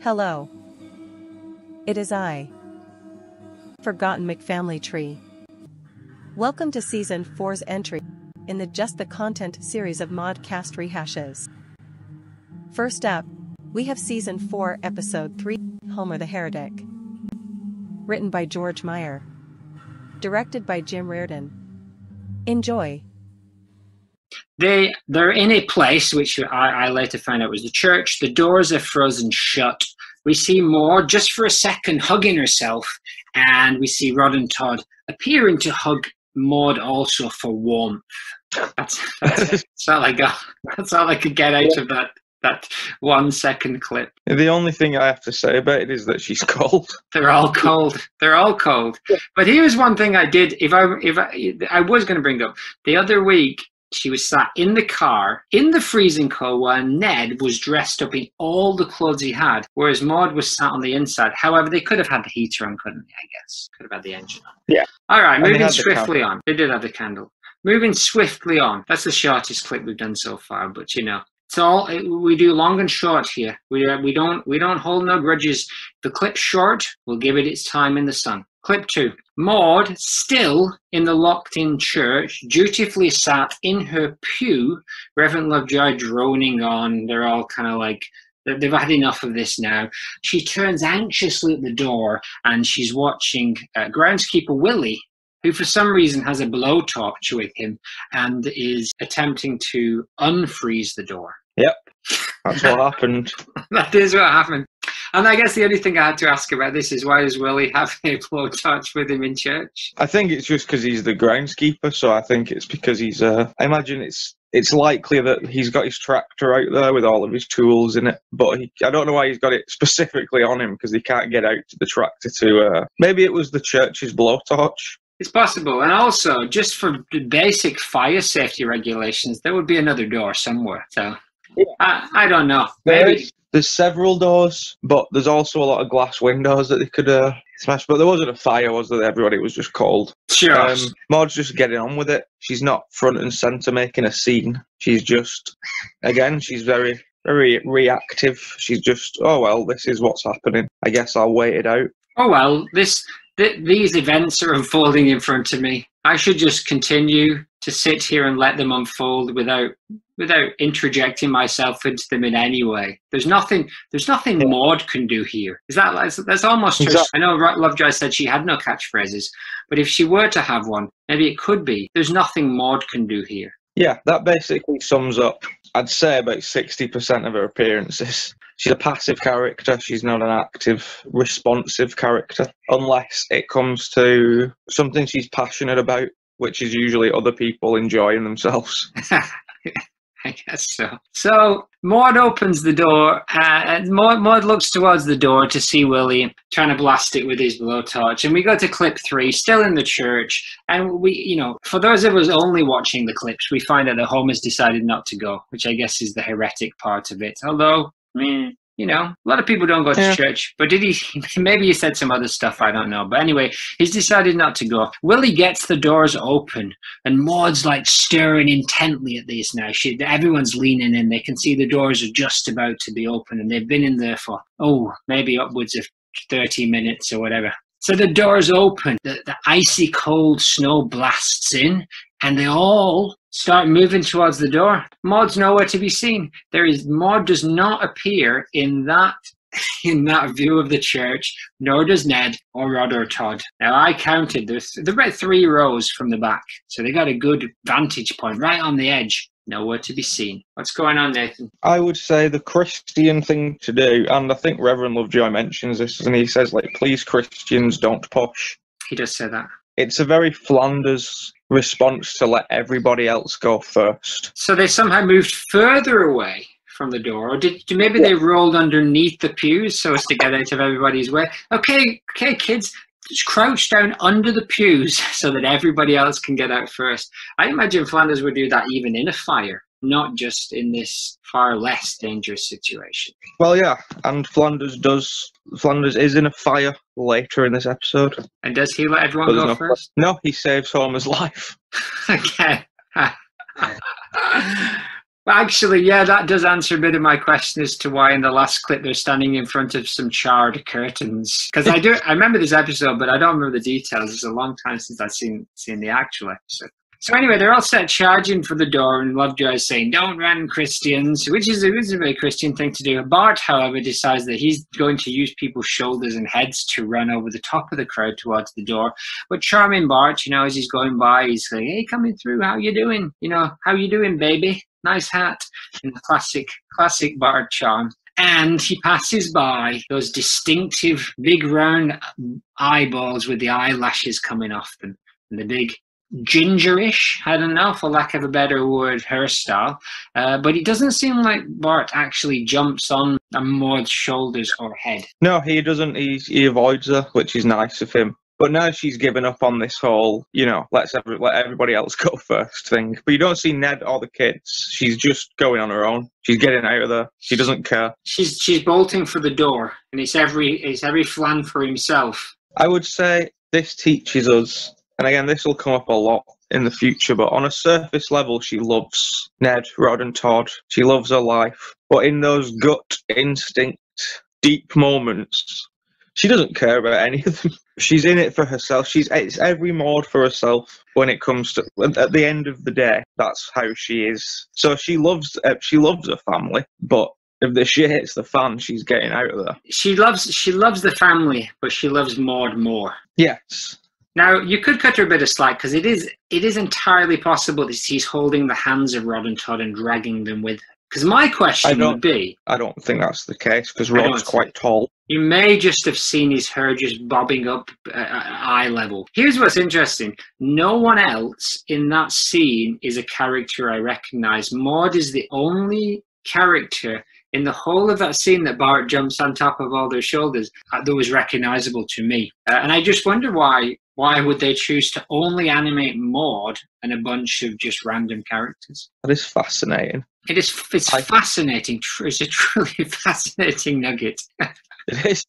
Hello. It is I, Forgotten McFamily Tree. Welcome to Season 4's entry in the Just the Content series of Maude Cast Rehashes. First up, we have Season 4, Episode 3, Homer the Heretic. Written by George Meyer. Directed by Jim Reardon. Enjoy. They're in a place which I later found out was the church. The doors are frozen shut. We see Maude just for a second hugging herself, and we see Rod and Todd appearing to hug Maude also for warmth. That's all I got. That's all I could get out of that 1 second clip. The only thing I have to say about it is that she's cold. They're all cold. They're all cold. But here's one thing I did. If I was going to bring up the other week. She was sat in the car in the freezing cold while Ned was dressed up in all the clothes he had, whereas Maude was sat on the inside. However, they could have had the heater on, couldn't they, I guess? Could have had the engine on. Yeah. All right, moving swiftly on. They did have the candle. Moving swiftly on. That's the shortest clip we've done so far, but you know. It's all we do long and short here. We don't hold no grudges. The clip's short, we'll give it its time in the sun. Clip 2. Maude, still in the locked-in church, dutifully sat in her pew. Reverend Lovejoy droning on. They're all kind of like, they've had enough of this now. She turns anxiously at the door, and she's watching groundskeeper Willie, who for some reason has a blowtorch with him and is attempting to unfreeze the door. Yep, that's what happened. That is what happened. And I guess the only thing I had to ask about this is, why does Willie have a blowtorch with him in church? I think it's just because he's the groundskeeper, so I think it's because he's, I imagine it's likely that he's got his tractor out there with all of his tools in it, but I don't know why he's got it specifically on him, because he can't get out to the tractor to, maybe it was the church's blowtorch. It's possible. And also, just for basic fire safety regulations, there would be another door somewhere. So, yeah. I don't know. Maybe. There's several doors, but there's also a lot of glass windows that they could smash. But there wasn't a fire, was there? Everybody was just cold. Sure. Maude's just getting on with it. She's not front and centre making a scene. She's just, again, she's very, very reactive. She's just, oh, well, this is what's happening. I guess I'll wait it out. Oh, well, these events are unfolding in front of me. I should just continue to sit here and let them unfold without interjecting myself into them in any way. There's nothing Maude can do here. That's almost true. I know Lovejoy said she had no catchphrases, but if she were to have one, maybe it could be. There's nothing Maude can do here. Yeah, that basically sums up, I'd say, about 60% of her appearances. She's a passive character. She's not an active, responsive character, unless it comes to something she's passionate about, which is usually other people enjoying themselves. I guess so. So Maude opens the door, and Maude looks towards the door to see Willie trying to blast it with his blowtorch. And we go to clip 3, still in the church. And we, for those of us only watching the clips, we find out that Homer's decided not to go, which I guess is the heretic part of it. Although, a lot of people don't go to church, but did he? Maybe he said some other stuff, I don't know. But anyway, he's decided not to go. Willie gets the doors open, and Maude's like staring intently at these now. Everyone's leaning in. They can see the doors are just about to be open, and they've been in there for, maybe upwards of 30 minutes or whatever. So the doors open, the icy cold snow blasts in, and they all start moving towards the door. Maude's nowhere to be seen. Maude does not appear in that view of the church, nor does Ned or Rod or Todd. Now I counted, they're about 3 rows from the back, so they got a good vantage point right on the edge. Nowhere to be seen. What's going on, Nathan? I would say the Christian thing to do, and I think Reverend Lovejoy mentions this, and he says, please Christians, don't push. He does say that. It's a very Flanders response to let everybody else go first. So they somehow moved further away from the door, or maybe they rolled underneath the pews so as to get out of everybody's way. Okay, kids, just crouch down under the pews so that everybody else can get out first. I imagine Flanders would do that even in a fire, not just in this far less dangerous situation. Well, yeah, and Flanders is in a fire later in this episode. And does he let everyone go first? No, he saves Homer's life. Okay. Well, actually, yeah, that does answer a bit of my question as to why in the last clip they're standing in front of some charred curtains. Because I remember this episode, but I don't remember the details. It's a long time since I've seen the actual episode. So anyway, they're all set charging for the door, and Lovejoy is saying, "Don't run, Christians," which is a very Christian thing to do. Bart, however, decides that he's going to use people's shoulders and heads to run over the top of the crowd towards the door. But charming Bart, as he's going by, he's saying, "Hey, coming through, how you doing? How you doing, baby? Nice hat." In the classic Bart charm. And he passes by those distinctive big round eyeballs with the eyelashes coming off them, and the big gingerish, I don't know, for lack of a better word, hairstyle. But it doesn't seem like Bart actually jumps on Maude's shoulders or head. No, he doesn't. He avoids her, which is nice of him. But now she's given up on this whole, let everybody else go first thing. But you don't see Ned or the kids. She's just going on her own. She's getting out of there. She doesn't care. She's bolting for the door, and it's every Flan for himself. I would say this teaches us, and again, this will come up a lot in the future, but on a surface level, she loves Ned, Rod, and Todd. She loves her life. But in those gut instinct, deep moments, she doesn't care about any of them. She's in it for herself. It's every Maude for herself when it comes to, at the end of the day, that's how she is. So she loves her family, but if the shit hits the fan, she's getting out of there. She loves the family, but she loves Maude more. Yes. Now, you could cut her a bit of slack, because it is entirely possible that she's holding the hands of Rod and Todd and dragging them with her. Because my question would be... I don't think that's the case, because Rod's quite tall. You may just have seen his hair just bobbing up eye level. Here's what's interesting. No one else in that scene is a character I recognise. Maude is the only character in the whole of that scene that Bart jumps on top of all their shoulders that was recognisable to me. And I just wonder why would they choose to only animate Maude and a bunch of just random characters? That is fascinating. It's fascinating. It's a truly fascinating nugget. It is.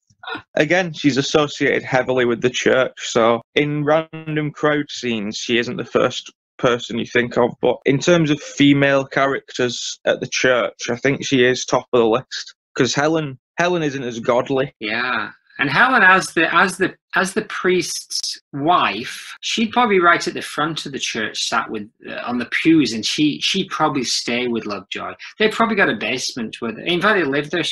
Again, she's associated heavily with the church, so in random crowd scenes, she isn't the first person you think of, but in terms of female characters at the church, I think she is top of the list, because Helen isn't as godly. Yeah. And Helen, as the priest's wife, she'd probably right at the front of the church, sat with on the pews, and she'd probably stay with Lovejoy. They've probably got a basement with. In fact, they live there.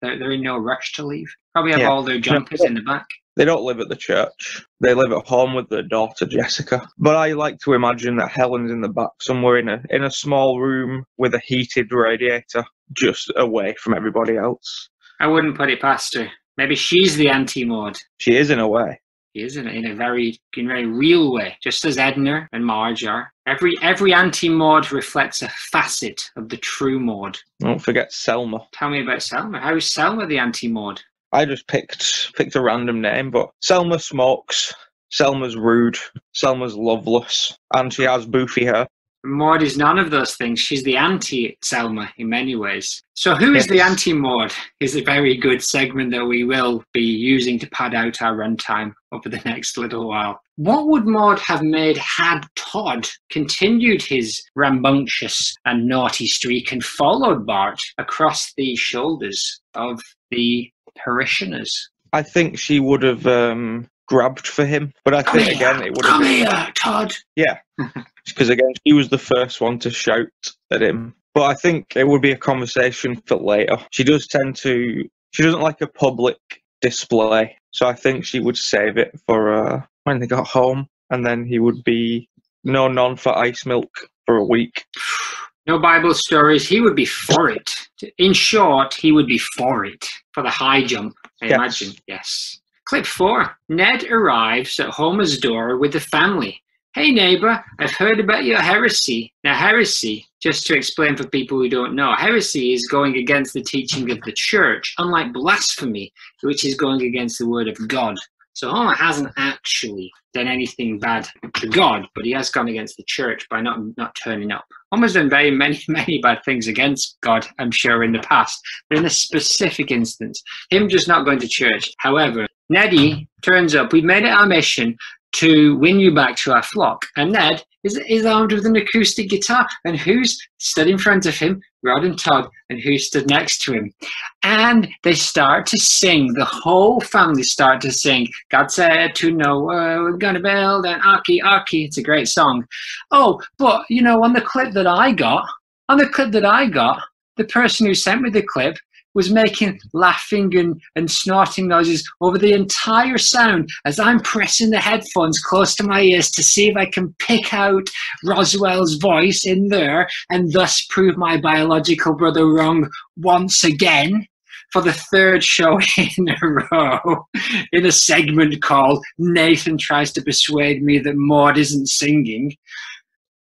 They're in no rush to leave. Probably have all their jumpers in the back. They don't live at the church. They live at home with their daughter Jessica. But I like to imagine that Helen's in the back somewhere in a small room with a heated radiator, just away from everybody else. I wouldn't put it past her. Maybe she's the anti-Maude. She is in a way. She is in a very real way, just as Edna and Marge are. Every anti-Maude reflects a facet of the true Maude. Don't forget Selma. Tell me about Selma. How is Selma the anti-Maude? I just picked a random name, but Selma smokes. Selma's rude. Selma's loveless, and she has boofy hair. Maude is none of those things. She's the anti-Selma in many ways. So who is the anti-Maude is a very good segment that we will be using to pad out our runtime over the next little while. What would Maude have made had Todd continued his rambunctious and naughty streak and followed Bart across the shoulders of the parishioners? I think she would have grabbed for him, but I think again it would have... Come here, Todd! Yeah. Because again, she was the first one to shout at him. But I think it would be a conversation for later. She doesn't like a public display. So I think she would save it for when they got home. And then he would be no none for ice milk for a week. No Bible stories. He would be for it. In short, he would be for it. For the high jump, I imagine. Yes. Clip 4. Ned arrives at Homer's door with the family. Hey neighbour, I've heard about your heresy. Now heresy, just to explain for people who don't know, heresy is going against the teaching of the church, unlike blasphemy, which is going against the word of God. So Homer hasn't actually done anything bad to God, but he has gone against the church by not turning up. Homer's done very many bad things against God, I'm sure, in the past, but in this specific instance, him just not going to church. However, Neddy turns up. We've made it our mission to win you back to our flock. And Ned, is armed with an acoustic guitar. And who's stood in front of him? Rod and Todd. And who stood next to him? And they start to sing. The whole family start to sing. God said to Noah, we're going to build an arky, arky. It's a great song. Oh, but, you know, on the clip that I got, the person who sent me the clip was making laughing and snorting noises over the entire sound as I'm pressing the headphones close to my ears to see if I can pick out Roswell's voice in there and thus prove my biological brother wrong once again for the third show in a row in a segment called Nathan Tries to Persuade Me That Maude Isn't Singing.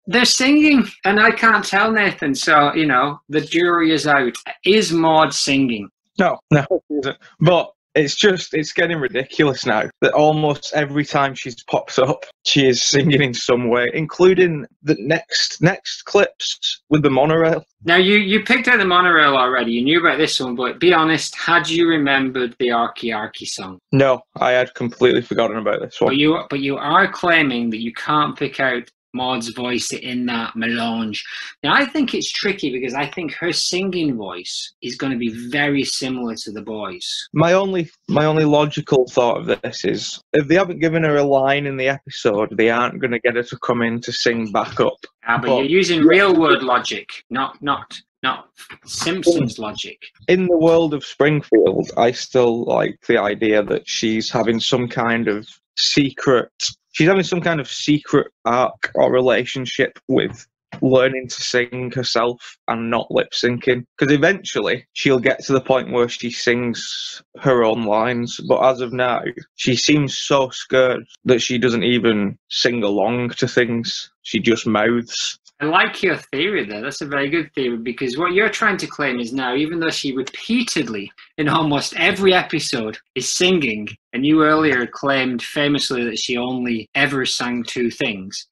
They're singing, and I can't tell, Nathan. So, you know, the jury is out. Is Maude singing? No, it isn't. But it's getting ridiculous now that almost every time she's pops up, she is singing in some way, including the next clips with the monorail. Now, you picked out the monorail already. You knew about this one, but be honest, had you remembered the Arky Arky song? No, I had completely forgotten about this one. But you are claiming that you can't pick out Maude's voice in that melange. Now, I think it's tricky because I think her singing voice is going to be very similar to the boys. My only logical thought of this is if they haven't given her a line in the episode, they aren't going to get her to come in to sing back up. But you're using real world logic, not Simpsons logic. In the world of Springfield, I still like the idea that she's having some kind of secret arc or relationship with learning to sing herself and not lip syncing. Because eventually she'll get to the point where she sings her own lines. But as of now, she seems so scared that she doesn't even sing along to things. She just mouths. I like your theory there. That's a very good theory, because what you're trying to claim is now, even though she repeatedly in almost every episode is singing, and you earlier claimed famously that she only ever sang two things,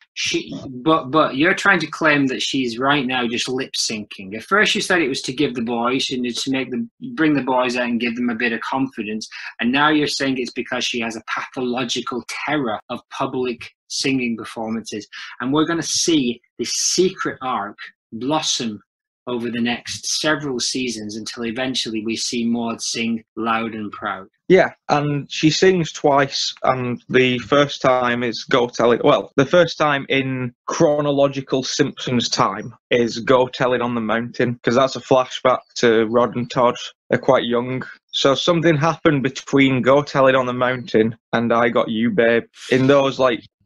but you're trying to claim that she's right now just lip syncing. At first you said it was to give the boys, you need to bring the boys out and give them a bit of confidence, and now you're saying it's because she has a pathological terror of public singing performances, and we're going to see this secret arc blossom over the next several seasons until eventually we see Maude sing loud and proud. Yeah, and she sings twice, and the first time is Go Tell It. Well, the first time in chronological Simpsons time is Go Tell It on the Mountain, because that's a flashback to Rod and Todd. They're quite young. So something happened between Go Tell It on the Mountain and I Got You, Babe. In those,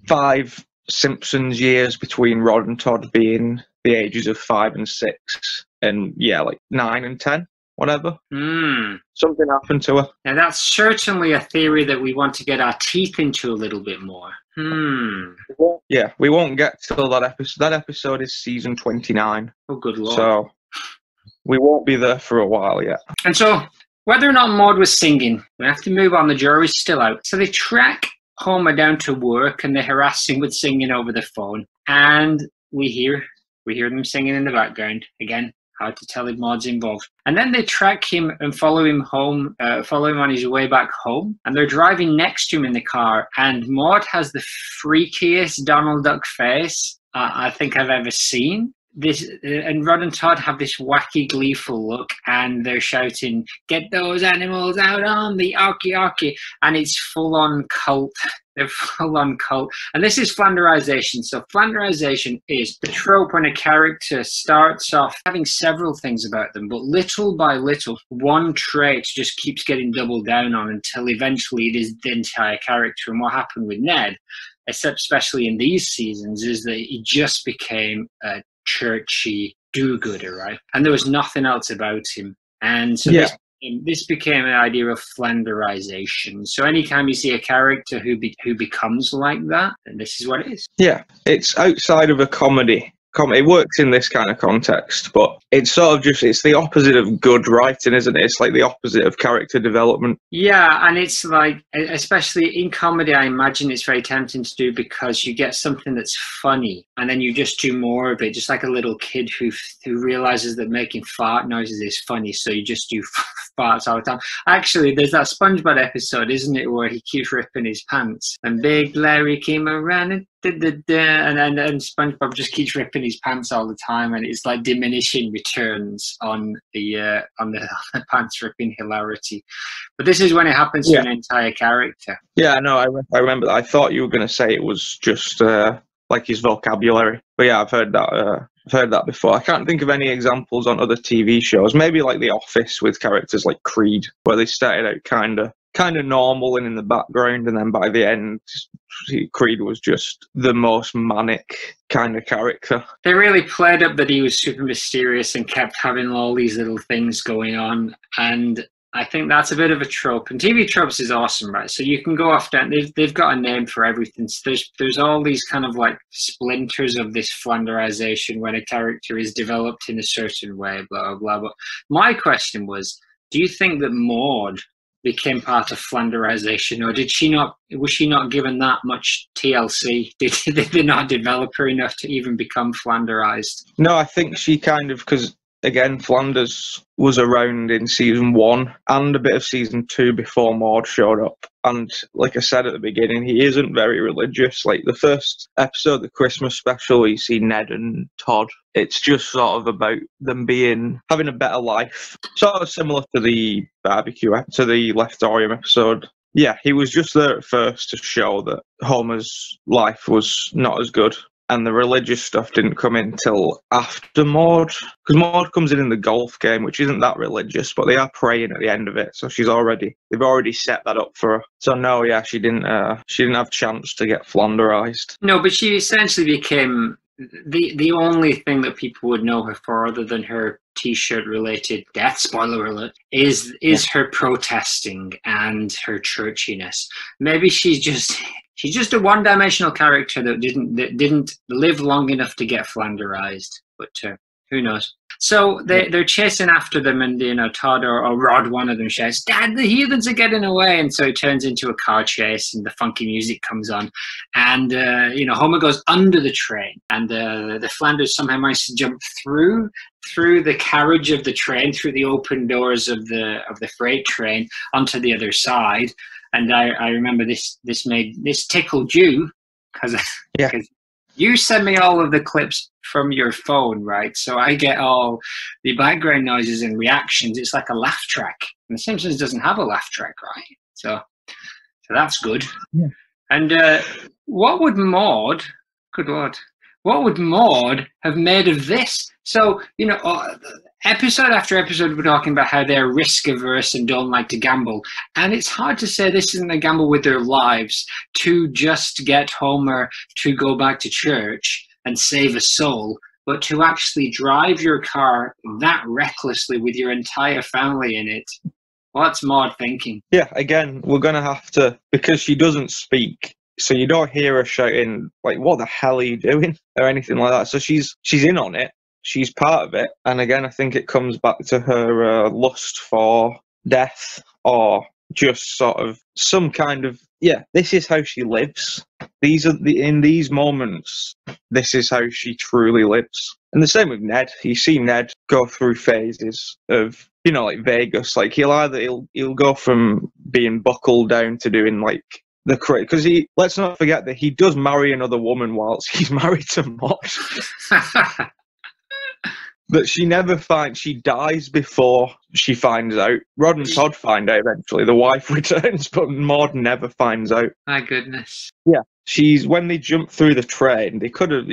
5 Simpsons years between Rod and Todd being the ages of 5 and 6, and 9 and 10, whatever. Something happened to her. Now that's certainly a theory that we want to get our teeth into a little bit more. Yeah, we won't get till that episode. That episode is season 29. Oh, good Lord. So we won't be there for a while yet. And so, whether or not Maude was singing, we have to move on. The jury's still out. So they track Homer down to work and they harass him with singing over the phone. And we hear them singing in the background. Again, hard to tell if Maude's involved. And then they track him and follow him home, follow him on his way back home. And they're driving next to him in the car. And Maude has the freakiest Donald Duck face I think I've ever seen. And Rod and Todd have this wacky, gleeful look, and they're shouting, "Get those animals out on the Arky Arky!" And it's full-on cult. They're full-on cult. And this is Flanderization. So Flanderization is the trope when a character starts off having several things about them, but little by little, one trait just keeps getting doubled down on until eventually it is the entire character. And what happened with Ned, especially in these seasons, is that he just became a churchy do-gooder, right? And there was nothing else about him. And so this became an idea of Flanderization. So anytime you see a character who becomes like that, then this is what it is. Yeah, it's outside of a comedy. It works in this kind of context, but it's sort of it's the opposite of good writing, isn't it? It's like the opposite of character development. Yeah, and it's like, especially in comedy, I imagine it's very tempting to do because you get something that's funny and then you just do more of it, just like a little kid who realizes that making fart noises is funny, so you just do farts all the time. Actually, there's that SpongeBob episode, isn't it, where he keeps ripping his pants and Big Larry came around and and SpongeBob just keeps ripping his pants all the time, and it's like diminishing returns on the pants ripping hilarity. But this is when it happens to an entire character. Yeah, no, I remember that. I thought you were going to say it was just like his vocabulary, but yeah, I've heard that. I've heard that before. I can't think of any examples on other TV shows. Maybe like The Office with characters like Creed, where they started out kind of normal and in the background, and then by the end, Creed was just the most manic kind of character. They really played up that he was super mysterious and kept having all these little things going on, and I think that's a bit of a trope. And TV tropes is awesome, right? So you can go after, and they've got a name for everything. So there's all these kind of like splinters of this Flanderization when a character is developed in a certain way, blah, blah, blah. But my question was, do you think that Maude became part of Flanderization, or was she not given that much TLC? Did they not develop her enough to even become Flanderized? No, I think she kind of, because again, Flanders was around in season 1 and a bit of season 2 before Maude showed up. And like I said at the beginning, he isn't very religious. Like the first episode, the Christmas special, you see Ned and Todd. It's just sort of about them having a better life. Sort of similar to the to the Leftorium episode. Yeah, he was just there at first to show that Homer's life was not as good. And the religious stuff didn't come in till after Maude, because Maude comes in the golf game, which isn't that religious, but they are praying at the end of it. So they've already set that up for her. So no, yeah, she didn't have chance to get Flanderized. No, but she essentially became the only thing that people would know her for, other than her T-shirt related death, spoiler alert, is her protesting and her churchiness. Maybe she's just a one-dimensional character that didn't live long enough to get Flanderized, but who knows? So they're chasing after them, and Todd or Rod, one of them, shouts, "Dad, the heathens are getting away!" And so it turns into a car chase, and the funky music comes on, and Homer goes under the train, and the Flanders somehow manage to jump through the carriage of the train, through the open doors of the freight train, onto the other side. And I remember this tickled you because you send me all of the clips from your phone, right? So I get all the background noises and reactions. It's like a laugh track. And The Simpsons doesn't have a laugh track, right? So that's good. Yeah. And what would Maude, good Lord, what would Maude have made of this? So, episode after episode, we're talking about how they're risk averse and don't like to gamble. And it's hard to say this isn't a gamble with their lives to just get Homer to go back to church and save a soul, but to actually drive your car that recklessly with your entire family in it. What's Maude thinking? Yeah, again, we're going to have to, because she doesn't speak, so you don't hear her shouting, like, "What the hell are you doing?" or anything like that. So she's in on it. She's part of it. And again, I think it comes back to her lust for death, or just sort of some kind of, this is how she lives. In these moments, this is how she truly lives. And the same with Ned. You see Ned go through phases of, like Vegas. Like he'll go from being buckled down to doing like the crazy, because let's not forget that he does marry another woman whilst he's married to Maude. But she dies before she finds out. Rod and Todd find out eventually. The wife returns, but Maude never finds out. My goodness. Yeah. When they jump through the train, he could have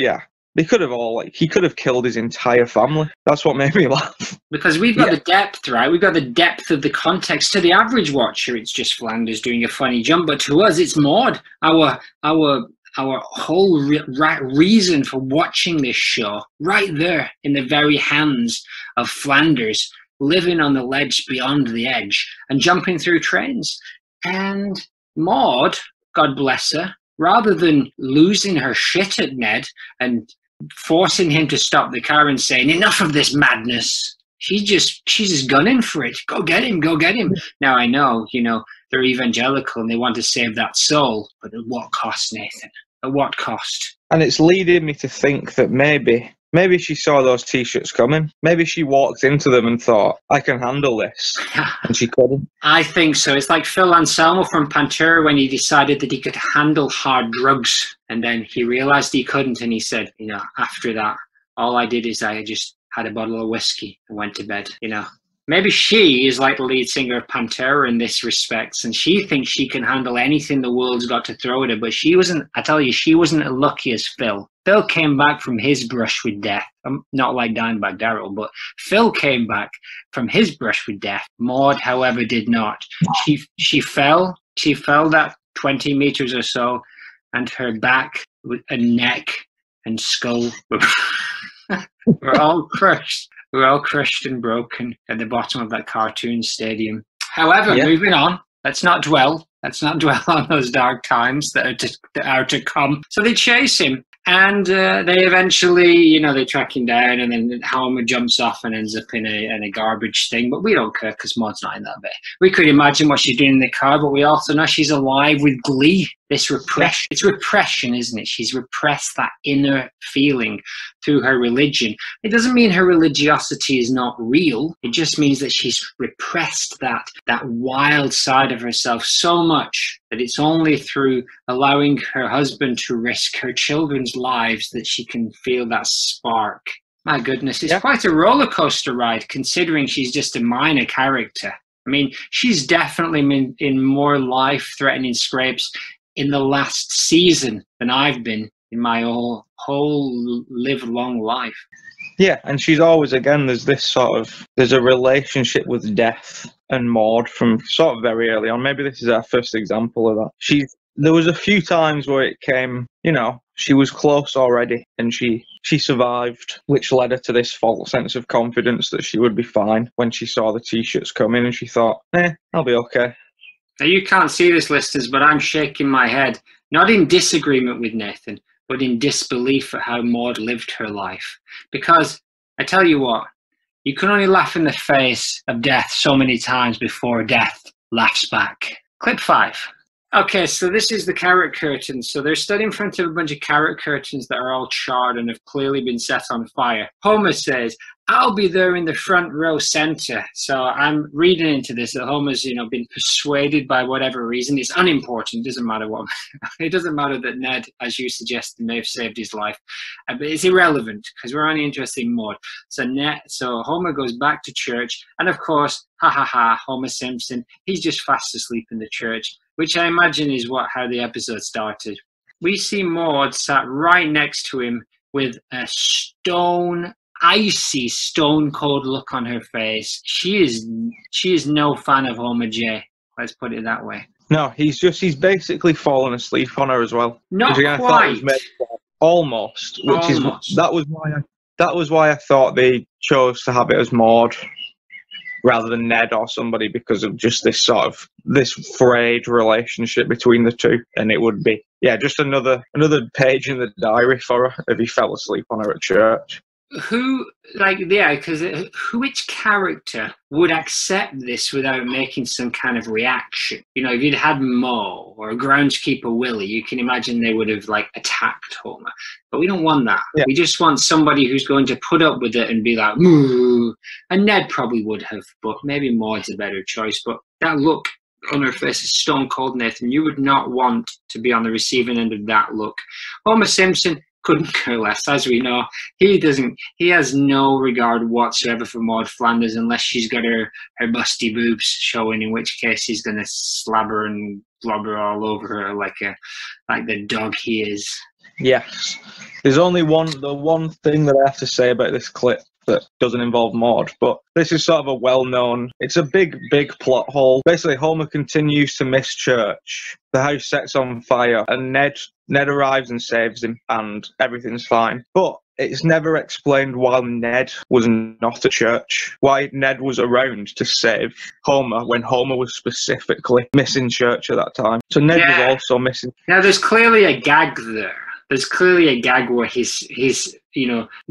killed his entire family. That's what made me laugh. Because we've got the depth, right? We've got the depth of the context. To the average watcher, it's just Flanders doing a funny jump, but to us, it's Maude. Our whole reason for watching this show, right there in the very hands of Flanders, living on the ledge beyond the edge and jumping through trains. And Maude, God bless her, rather than losing her shit at Ned and forcing him to stop the car and saying, "Enough of this madness," she's just gunning for it. Go get him. Now I know, they're evangelical and they want to save that soul, but at what cost, Nathan? At what cost? And it's leading me to think that maybe she saw those T-shirts coming. Maybe she walked into them and thought, "I can handle this," and she couldn't. I think so. It's like Phil Anselmo from Pantera when he decided that he could handle hard drugs. And then he realized he couldn't, and he said, you know, after that, all I did is I just had a bottle of whiskey and went to bed, you know. Maybe she is like the lead singer of Pantera in this respect, and she thinks she can handle anything the world's got to throw at her, but she wasn't, I tell you, she wasn't as lucky as Phil. Phil came back from his brush with death. Not like Dimebag Darrell, but Phil came back from his brush with death. Maude, however, did not. She fell that 20 meters or so, and her back and neck and skull were all crushed. We were all crushed and broken at the bottom of that cartoon stadium. However, moving on, let's not dwell on those dark times that are to come. So they chase him, and they eventually, you know, they track him down, and then Homer jumps off and ends up in a garbage thing. But we don't care because Maude's not in that bit. We could imagine what she's doing in the car, but we also know she's alive with glee. This repression, it's repression, isn't it? She's repressed that inner feeling through her religion. It doesn't mean her religiosity is not real. It just means that she's repressed that wild side of herself so much that it's only through allowing her husband to risk her children's lives that she can feel that spark. My goodness, it's quite a roller coaster ride considering she's just a minor character. I mean, she's definitely been in more life-threatening scrapes in the last season than I've been in my whole live-long life. Yeah, and she's always, again, there's a relationship with death and Maude from sort of very early on. Maybe this is our first example of that. There was a few times where it came, you know, she was close already and she survived, which led her to this false sense of confidence that she would be fine when she saw the T-shirts come in, and she thought, I'll be okay. Now, you can't see this, listeners, but I'm shaking my head, not in disagreement with Nathan, but in disbelief at how Maude lived her life. Because, I tell you what, you can only laugh in the face of death so many times before death laughs back. Clip 5. Okay, so this is the carrot curtains. So they're stood in front of a bunch of carrot curtains that are all charred and have clearly been set on fire. Homer says, I'll be there in the front row center. So I'm reading into this that Homer's, you know, been persuaded by whatever reason. It's unimportant. It doesn't matter what. It doesn't matter that Ned, as you suggested, may have saved his life. But it's irrelevant because we're only interested in Maude. So Homer goes back to church. And of course, Homer Simpson, he's just fast asleep in the church, which I imagine is how the episode started. We see Maude sat right next to him with a icy, stone-cold look on her face. She is no fan of Homer J. Let's put it that way. No, he's basically fallen asleep on her as well. Not quite. Almost. That was why I thought they chose to have it as Maude rather than Ned or somebody, because of just this frayed relationship between the two. And it would be, just another page in the diary for her if he fell asleep on her at church. Which character would accept this without making some kind of reaction? You know, if you'd had Moe or Groundskeeper Willie, you can imagine they would have attacked Homer. But we don't want that. Yeah. We just want somebody who's going to put up with it and be like, moo. And Ned probably would have, but maybe Maude's a better choice. But that look on her face is stone cold, Nathan. You would not want to be on the receiving end of that look. Homer Simpson couldn't care less, as we know. He has no regard whatsoever for Maude Flanders unless she's got her busty boobs showing, in which case he's going to slabber and blubber all over her like the dog he is. Yes. There's only the one thing that I have to say about this clip that doesn't involve Maude, but this is sort of a well-known, it's a big plot hole. Basically, Homer continues to miss church. The house sets on fire, and Ned arrives and saves him, and everything's fine. But it's never explained why Ned was not at church, why Ned was around to save Homer when Homer was specifically missing church at that time. So Ned was also missing. Now, there's clearly a gag there. There's clearly a gag where his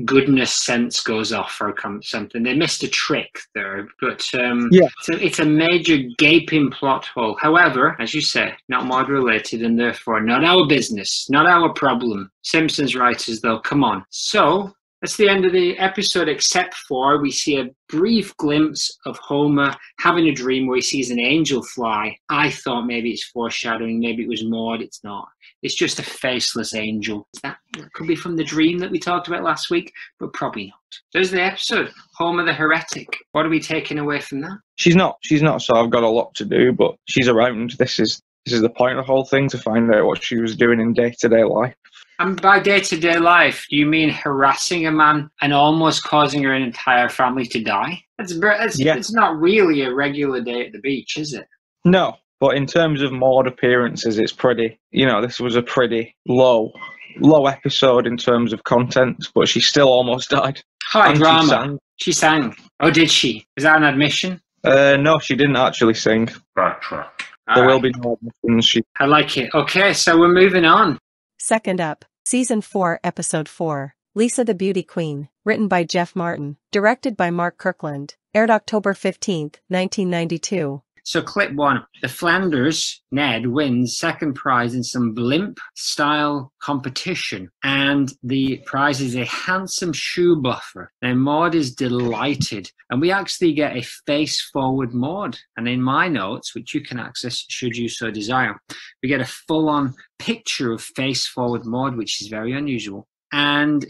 goodness sense goes off or something. They missed a trick there, but it's a major gaping plot hole. However, as you say, not Maude related and therefore not our business, not our problem. Simpsons writers, though, come on. So That's the end of the episode, except for we see a brief glimpse of Homer having a dream where he sees an angel fly. I thought maybe it's foreshadowing, maybe it was Maude. It's not. It's just a faceless angel. That could be from the dream that we talked about last week, but probably not. There's the episode, Homer the Heretic. What are we taking away from that? She's not, so I've got a lot to do, but she's around. This is the point of the whole thing, to find out what she was doing in day-to-day life. And by day-to-day life, do you mean harassing a man and almost causing her entire family to die? It's not really a regular day at the beach, is it? No, but in terms of Maude appearances, it's pretty, this was a pretty low episode in terms of content, but she still almost died. High drama. She sang. Oh, did she? Is that an admission? No, she didn't actually sing. Backtrack. There will be no admissions. I like it. Okay, so we're moving on. Second up, Season 4, Episode 4, Lisa the Beauty Queen, written by Jeff Martin, directed by Mark Kirkland, aired October 15th, 1992. So clip 1, the Flanders, Ned, wins second prize in some blimp-style competition, and the prize is a handsome shoe buffer. Now Maude is delighted, and we actually get a face-forward Maude. And in my notes, which you can access should you so desire, we get a full-on picture of face-forward Maude, which is very unusual. And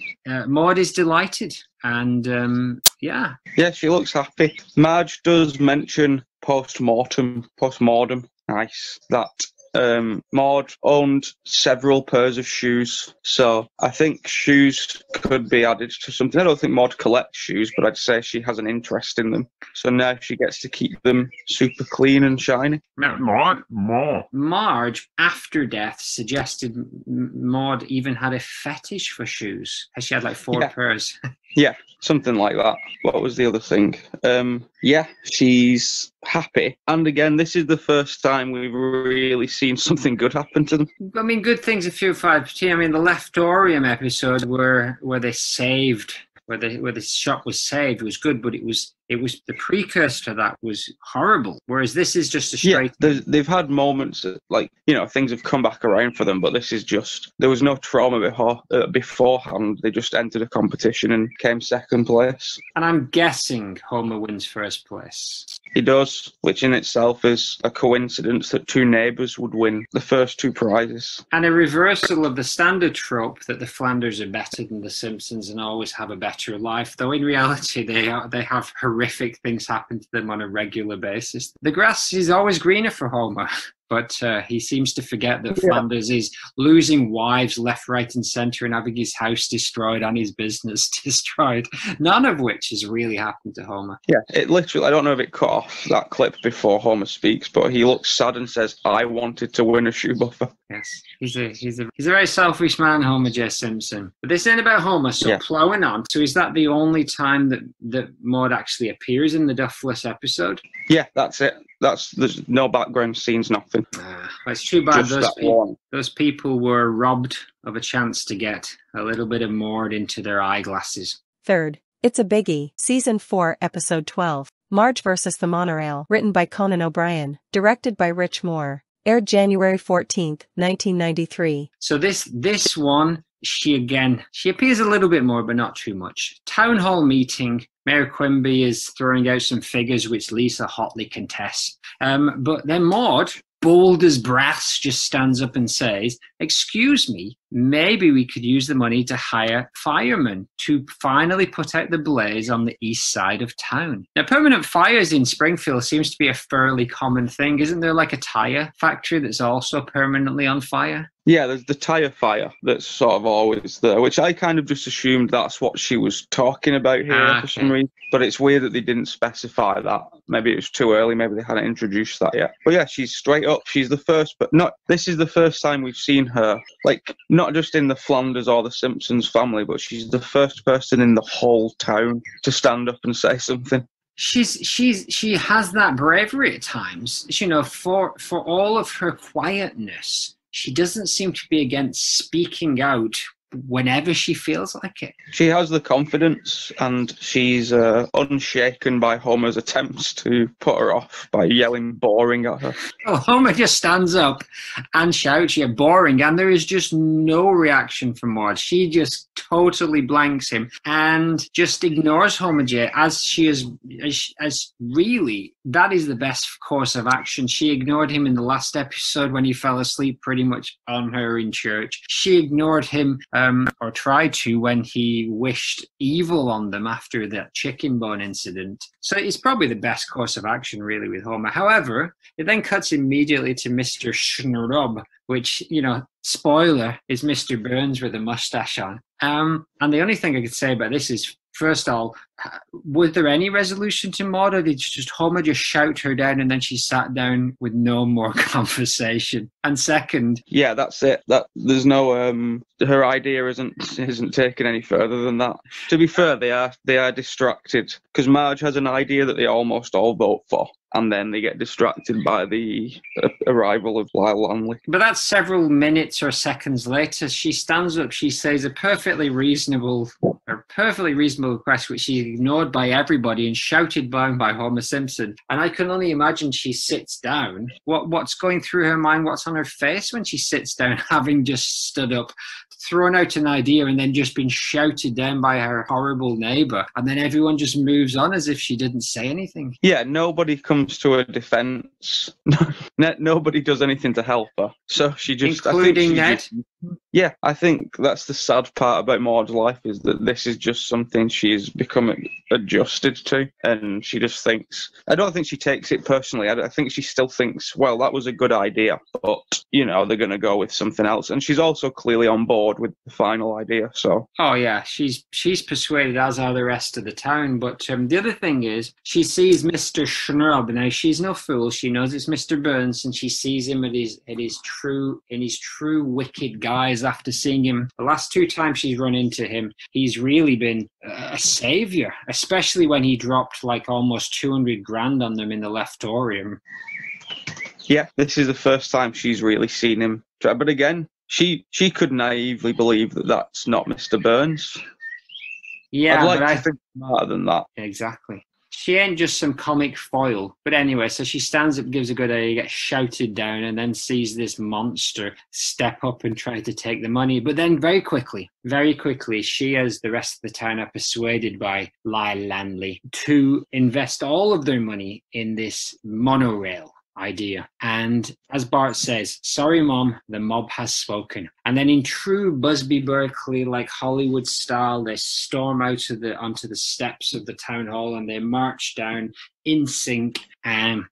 Maude is delighted, and yeah, she looks happy. Marge does mention post-mortem, nice, that Maude owned several pairs of shoes, so I think shoes could be added to something. I don't think Maude collects shoes, but I'd say she has an interest in them, so now she gets to keep them super clean and shiny. Marge, after death, suggested Maude even had a fetish for shoes. She had like 4 pairs. Yeah, something like that. What was the other thing? She's happy. And again, this is the first time we've really seen something good happen to them. I mean, good things a few 5T. I mean, the Leftorium episode where they saved, where the shop was saved was good, but it was the precursor to that was horrible. Whereas this is just a straight. Yeah, they've had moments that, like, things have come back around for them, but this is just, there was no trauma beforehand. They just entered a competition and came second place. And I'm guessing Homer wins first place. He does, which in itself is a coincidence that 2 neighbours would win the first 2 prizes. And a reversal of the standard trope that the Flanders are better than the Simpsons and always have a better life, though in reality they have horrific things happen to them on a regular basis. The grass is always greener for Homer. But he seems to forget that Flanders is losing wives left, right, and centre and having his house destroyed and his business destroyed. None of which has really happened to Homer. Yeah, it literally, I don't know if it cut off that clip before Homer speaks, but he looks sad and says, "I wanted to win a shoe buffer." Yes, he's a very selfish man, Homer J. Simpson. But this ain't about Homer, so plowing on. So is that the only time that Maude actually appears in the Duffless episode? Yeah, that's it. There's no background scenes, nothing. It's too bad those people were robbed of a chance to get a little bit of Maude into their eyeglasses. Third, It's a Biggie, Season 4, Episode 12, Marge vs. the Monorail, written by Conan O'Brien, directed by Rich Moore, aired January 14th, 1993. So this one, she appears a little bit more, but not too much. Town hall meeting. Mayor Quimby is throwing out some figures which Lisa hotly contests. But then Maude, bold as brass, just stands up and says, "Excuse me, maybe we could use the money to hire firemen to finally put out the blaze on the east side of town." Now, permanent fires in Springfield seems to be a fairly common thing. Isn't there like a tire factory that's also permanently on fire? Yeah, there's the tyre fire that's sort of always there, which I kind of just assumed that's what she was talking about here for some reason. But it's weird that they didn't specify that. Maybe it was too early. Maybe they hadn't introduced that yet. But yeah, she's straight up. She's the first, but this is the first time we've seen her, like, not just in the Flanders or the Simpsons family, but she's the first person in the whole town to stand up and say something. She has that bravery at times. You know, for all of her quietness, she doesn't seem to be against speaking out whenever she feels like it. She has the confidence, and she's unshaken by Homer's attempts to put her off by yelling boring at her. Oh, Homer just stands up and shouts, "You're boring," and there is just no reaction from Maude. She just totally blanks him and just ignores Homer J, as she is, as really, that is the best course of action. She ignored him in the last episode when he fell asleep pretty much on her in church. She ignored him, or tried to, when he wished evil on them after that chicken bone incident. So it's probably the best course of action, really, with Homer. However, it then cuts immediately to Mr. Schnurub, which, you know, spoiler, is Mr. Burns with a mustache on. And the only thing I could say about this is, first of all, was there any resolution to Maude, or did just Homer just shout her down and then she sat down with no more conversation? And second, yeah, that's it. That there's no her idea isn't taken any further than that. To be fair, they are distracted because Marge has an idea that they almost all vote for, and then they get distracted by the arrival of Lyle Lanley. But that's several minutes or seconds later. She stands up, she says a perfectly reasonable request, which she's ignored by everybody and shouted down by Homer Simpson. And I can only imagine she sits down. What's going through her mind, what's on her face when she sits down, having just stood up, thrown out an idea, and then just been shouted down by her horrible neighbour. And then everyone just moves on as if she didn't say anything. Yeah, nobody comes to her defence. Nobody does anything to help her. So she just... Including Ned? Yeah, I think that's the sad part about Maude's life, is that this is just something she's become adjusted to, and she just thinks... I don't think she takes it personally. I think she still thinks, well, that was a good idea, but, you know, they're going to go with something else. And she's also clearly on board with the final idea, so... Oh, yeah, she's persuaded, as are the rest of the town. But the other thing is, she sees Mr. Schnurb. Now, she's no fool. She knows it's Mr. Burns, and she sees him in his true wicked guise after seeing him. The last two times she's run into him, he's really been a saviour, especially when he dropped like almost 200 grand on them in the leftorium. Yeah, this is the first time she's really seen him try. But again, she could naively believe that that's not Mr. Burns. Yeah, I'd like to think smarter than that. Exactly. She ain't just some comic foil. But anyway, so she stands up, gives a good idea, gets shouted down, and then sees this monster step up and try to take the money. But then very quickly, she, as the rest of the town, are persuaded by Lyle Lanley to invest all of their money in this monorail idea. And as Bart says, "Sorry, Mom, the mob has spoken." And then in true Busby Berkeley, like Hollywood style, they storm onto the steps of the town hall, and they march down in sync.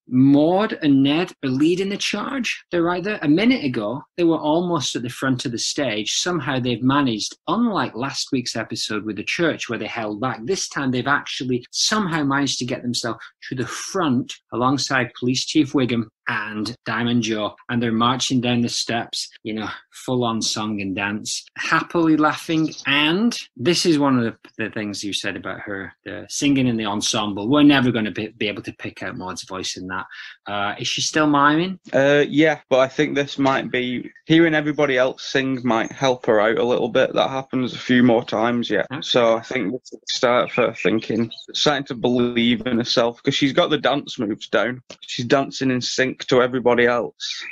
Maude and Ned are leading the charge. They're right there. A minute ago, they were almost at the front of the stage. Somehow they've managed, unlike last week's episode with the church where they held back, this time they've actually somehow managed to get themselves to the front alongside Police Chief Wiggum and Diamond Joe, and they're marching down the steps, you know, full on song and dance, happily laughing. And this is one of the things you said about her, the singing in the ensemble. We're never going to be able to pick out Maude's voice in that. Is she still miming? Yeah, but I think this might be, hearing everybody else sing might help her out a little bit. That happens a few more times yet. Okay. So I think this is the start of her thinking, starting to believe in herself, because she's got the dance moves down. She's dancing in sync to everybody else.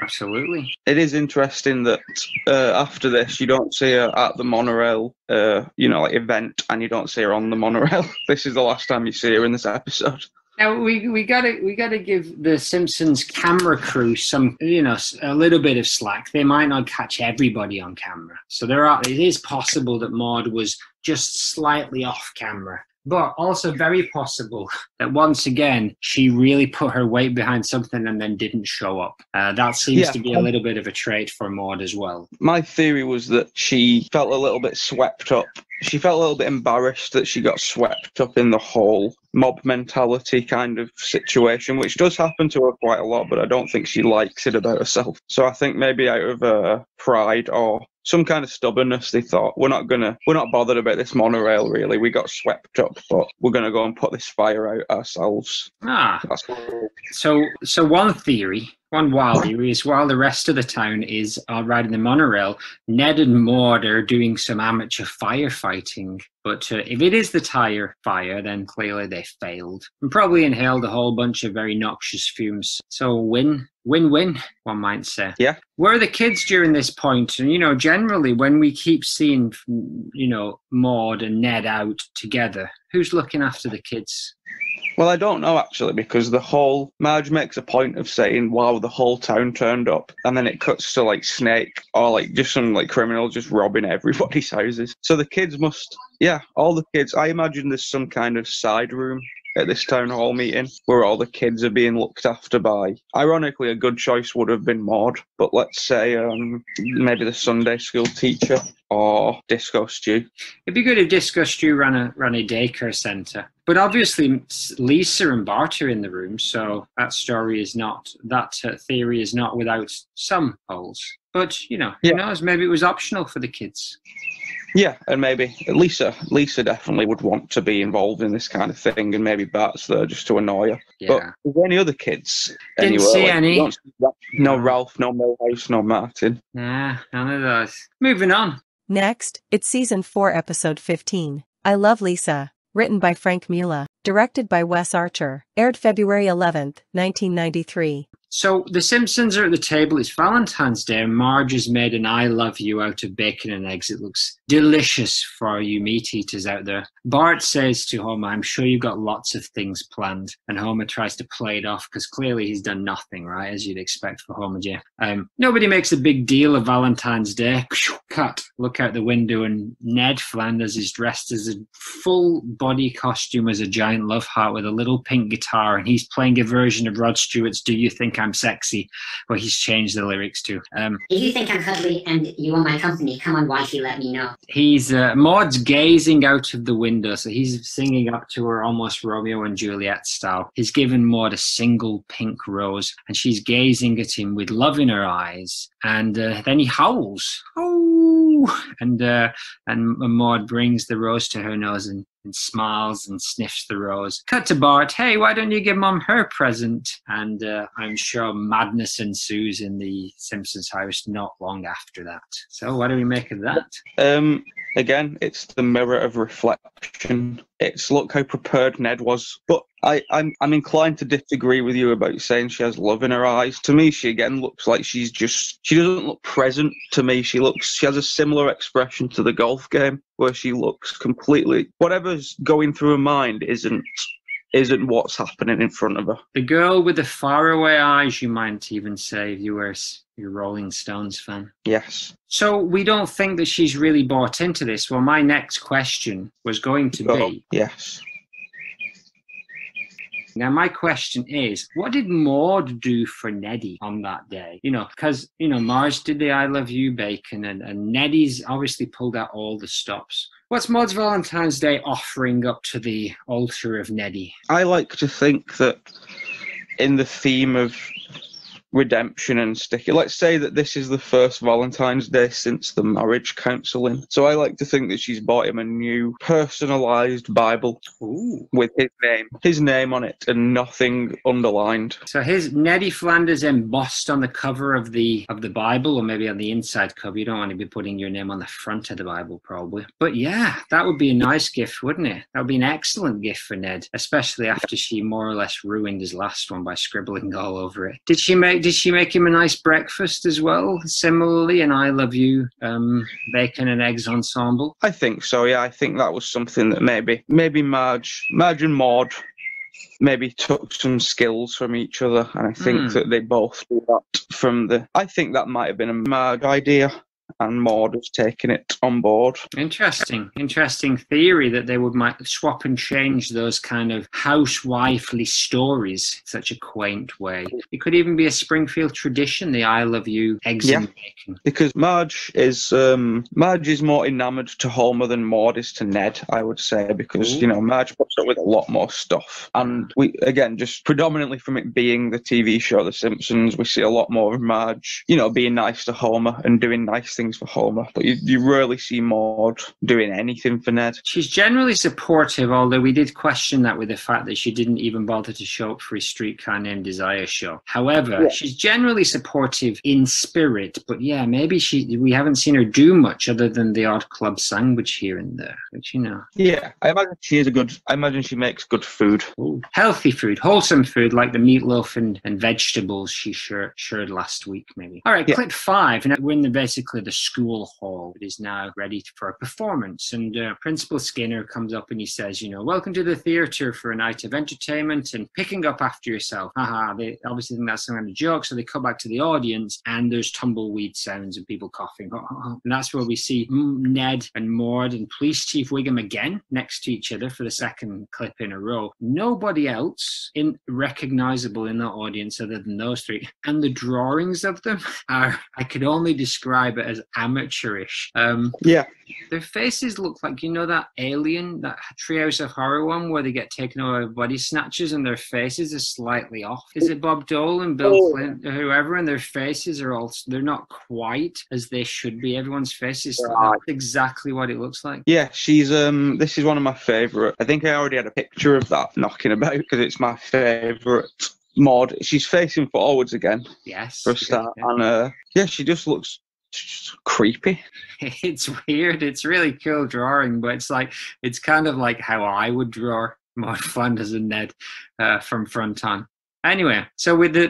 Absolutely. It is interesting that after this, you don't see her at the monorail, like event, and you don't see her on the monorail. This is the last time you see her in this episode. Now we gotta give the Simpsons camera crew some, a little bit of slack. They might not catch everybody on camera, so it is possible that Maude was just slightly off camera. But also very possible that once again, she really put her weight behind something and then didn't show up. That seems to be a little bit of a trait for Maude as well. My theory was that she felt a little bit swept up. She felt a little bit embarrassed that she got swept up in the whole mob mentality kind of situation, which does happen to her quite a lot, but I don't think she likes it about herself. So I think maybe out of pride or some kind of stubbornness, they thought, we're not bothered about this monorail, really. We got swept up, but we're going to go and put this fire out ourselves. So one theory One wild is while the rest of the town is riding the monorail, Ned and Maude are doing some amateur firefighting. But if it is the tire fire, then clearly they failed and probably inhaled a whole bunch of very noxious fumes. So win-win, one might say. Yeah. Where are the kids during this point? And, generally when we keep seeing, Maude and Ned out together, who's looking after the kids? Well, I don't know, actually, because Marge makes a point of saying, wow, the whole town turned up. And then it cuts to, Snake or, just some, criminal just robbing everybody's houses. So the kids all the kids, I imagine there's some kind of side room at this town hall meeting where all the kids are being looked after by. Ironically, a good choice would have been Maude, but let's say maybe the Sunday school teacher or Disco Stew. It'd be good if Disco Stew ran a daycare centre. But obviously, Lisa and Bart are in the room, so that theory is not without some holes. But, who knows? Maybe it was optional for the kids. Yeah, and maybe Lisa definitely would want to be involved in this kind of thing, and maybe Bart's there just to annoy her. Yeah. But are there any other kids? Didn't see any. No Ralph, no Milhouse, no Martin. Nah, none of those. Moving on. Next, it's Season 4, Episode 15, I Love Lisa, written by Frank Mula, directed by Wes Archer, aired February 11th, 1993. So the Simpsons are at the table. It's Valentine's Day, and Marge has made an I love you out of bacon and eggs. It looks delicious for you meat eaters out there. Bart says to Homer, I'm sure you've got lots of things planned. And Homer tries to play it off because clearly he's done nothing, right, as you'd expect for Homer J. Nobody makes a big deal of Valentine's Day. Cut. Look out the window, and Ned Flanders is dressed as a full body costume as a giant love heart with a little pink guitar, and he's playing a version of Rod Stewart's Do You Think I'm Sexy, where he's changed the lyrics to. If you think I'm cuddly and you want my company, come on, wifey, let me know. He's Maud's gazing out of the window, so he's singing up to her almost Romeo and Juliet style. He's given Maude a single pink rose, and she's gazing at him with love in her eyes. And then he howls, oh, and Maude brings the rose to her nose and smiles and sniffs the rose. Cut to Bart. Hey, why don't you give Mum her present? And I'm sure madness ensues in the Simpsons house not long after that. So what do we make of that? Again, it's the mirror of reflection. It's look how prepared Ned was. But I'm inclined to disagree with you about saying she has love in her eyes. To me, she again looks like she doesn't look present to me. She has a similar expression to the golf game where she looks completely, whatever's going through her mind isn't what's happening in front of her. The girl with the faraway eyes, you might even say, if you were a Rolling Stones fan. Yes. So we don't think that she's really bought into this. Well, my next question was going to be... Yes. Now, my question is, what did Maude do for Neddy on that day? Because, Marge did the I love you bacon, and Neddy's obviously pulled out all the stops. What's Maude's Valentine's Day offering up to the altar of Neddy? I like to think that in the theme of redemption and sticking, let's say that this is the first Valentine's Day since the marriage counselling. So I like to think that she's bought him a new personalised Bible. Ooh. With his name on it and nothing underlined. So his Neddy Flanders embossed on the cover of the Bible, or maybe on the inside cover. You don't want to be putting your name on the front of the Bible, probably. But yeah, that would be a nice gift, wouldn't it? That would be an excellent gift for Ned, especially after she more or less ruined his last one by scribbling all over it. Did she make him a nice breakfast as well? Similarly, an I love you bacon and eggs ensemble? I think so, yeah. I think that was something that maybe Marge and Maude maybe took some skills from each other, and I think that they both do that I think that might have been a Marge idea, and Maude has taken it on board. Interesting theory that they might swap and change those kind of housewifely stories in such a quaint way. It could even be a Springfield tradition, the I love you eggs and bacon. Because Marge is more enamoured to Homer than Maude is to Ned, I would say, because Marge puts up with a lot more stuff, and we again, just predominantly from it being the TV show The Simpsons, we see a lot more of Marge being nice to Homer and doing nice things things for Homer, but you rarely see Maude doing anything for Ned. She's generally supportive, although we did question that with the fact that she didn't even bother to show up for his Streetcar Named Desire show. However, she's generally supportive in spirit, but yeah, maybe we haven't seen her do much other than the odd club sandwich here and there, which, you know. Yeah, I imagine she makes good food. Ooh. Healthy food, wholesome food, like the meatloaf and vegetables she shared last week, maybe. All right, clip 5. And we're in basically the school hall. It is now ready for a performance. And Principal Skinner comes up and he says, you know, welcome to the theatre for a night of entertainment and picking up after yourself. Haha, they obviously think that's some kind of joke, so they come back to the audience and there's tumbleweed sounds and people coughing. And that's where we see Ned and Maude and Police Chief Wiggum again next to each other for the second clip in a row. Nobody else recognizable in the audience other than those three. And the drawings of them are, I could only describe it as amateurish. Their faces look like, you know, that Alien, that Treehouse of Horror one where they get taken over by body snatchers and their faces are slightly off. Is it Bob Dole and Bill Clinton or whoever? And their faces are they're not quite as they should be. Everyone's faces, that's exactly what it looks like. Yeah, she's this is one of my favourite. I think I already had a picture of that knocking about because it's my favourite Maude. She's facing forwards again. Yes. For a start. And she just looks creepy. It's weird. It's really cool drawing, but it's kind of like how I would draw Maude Flanders and Ned from front on. Anyway, so with the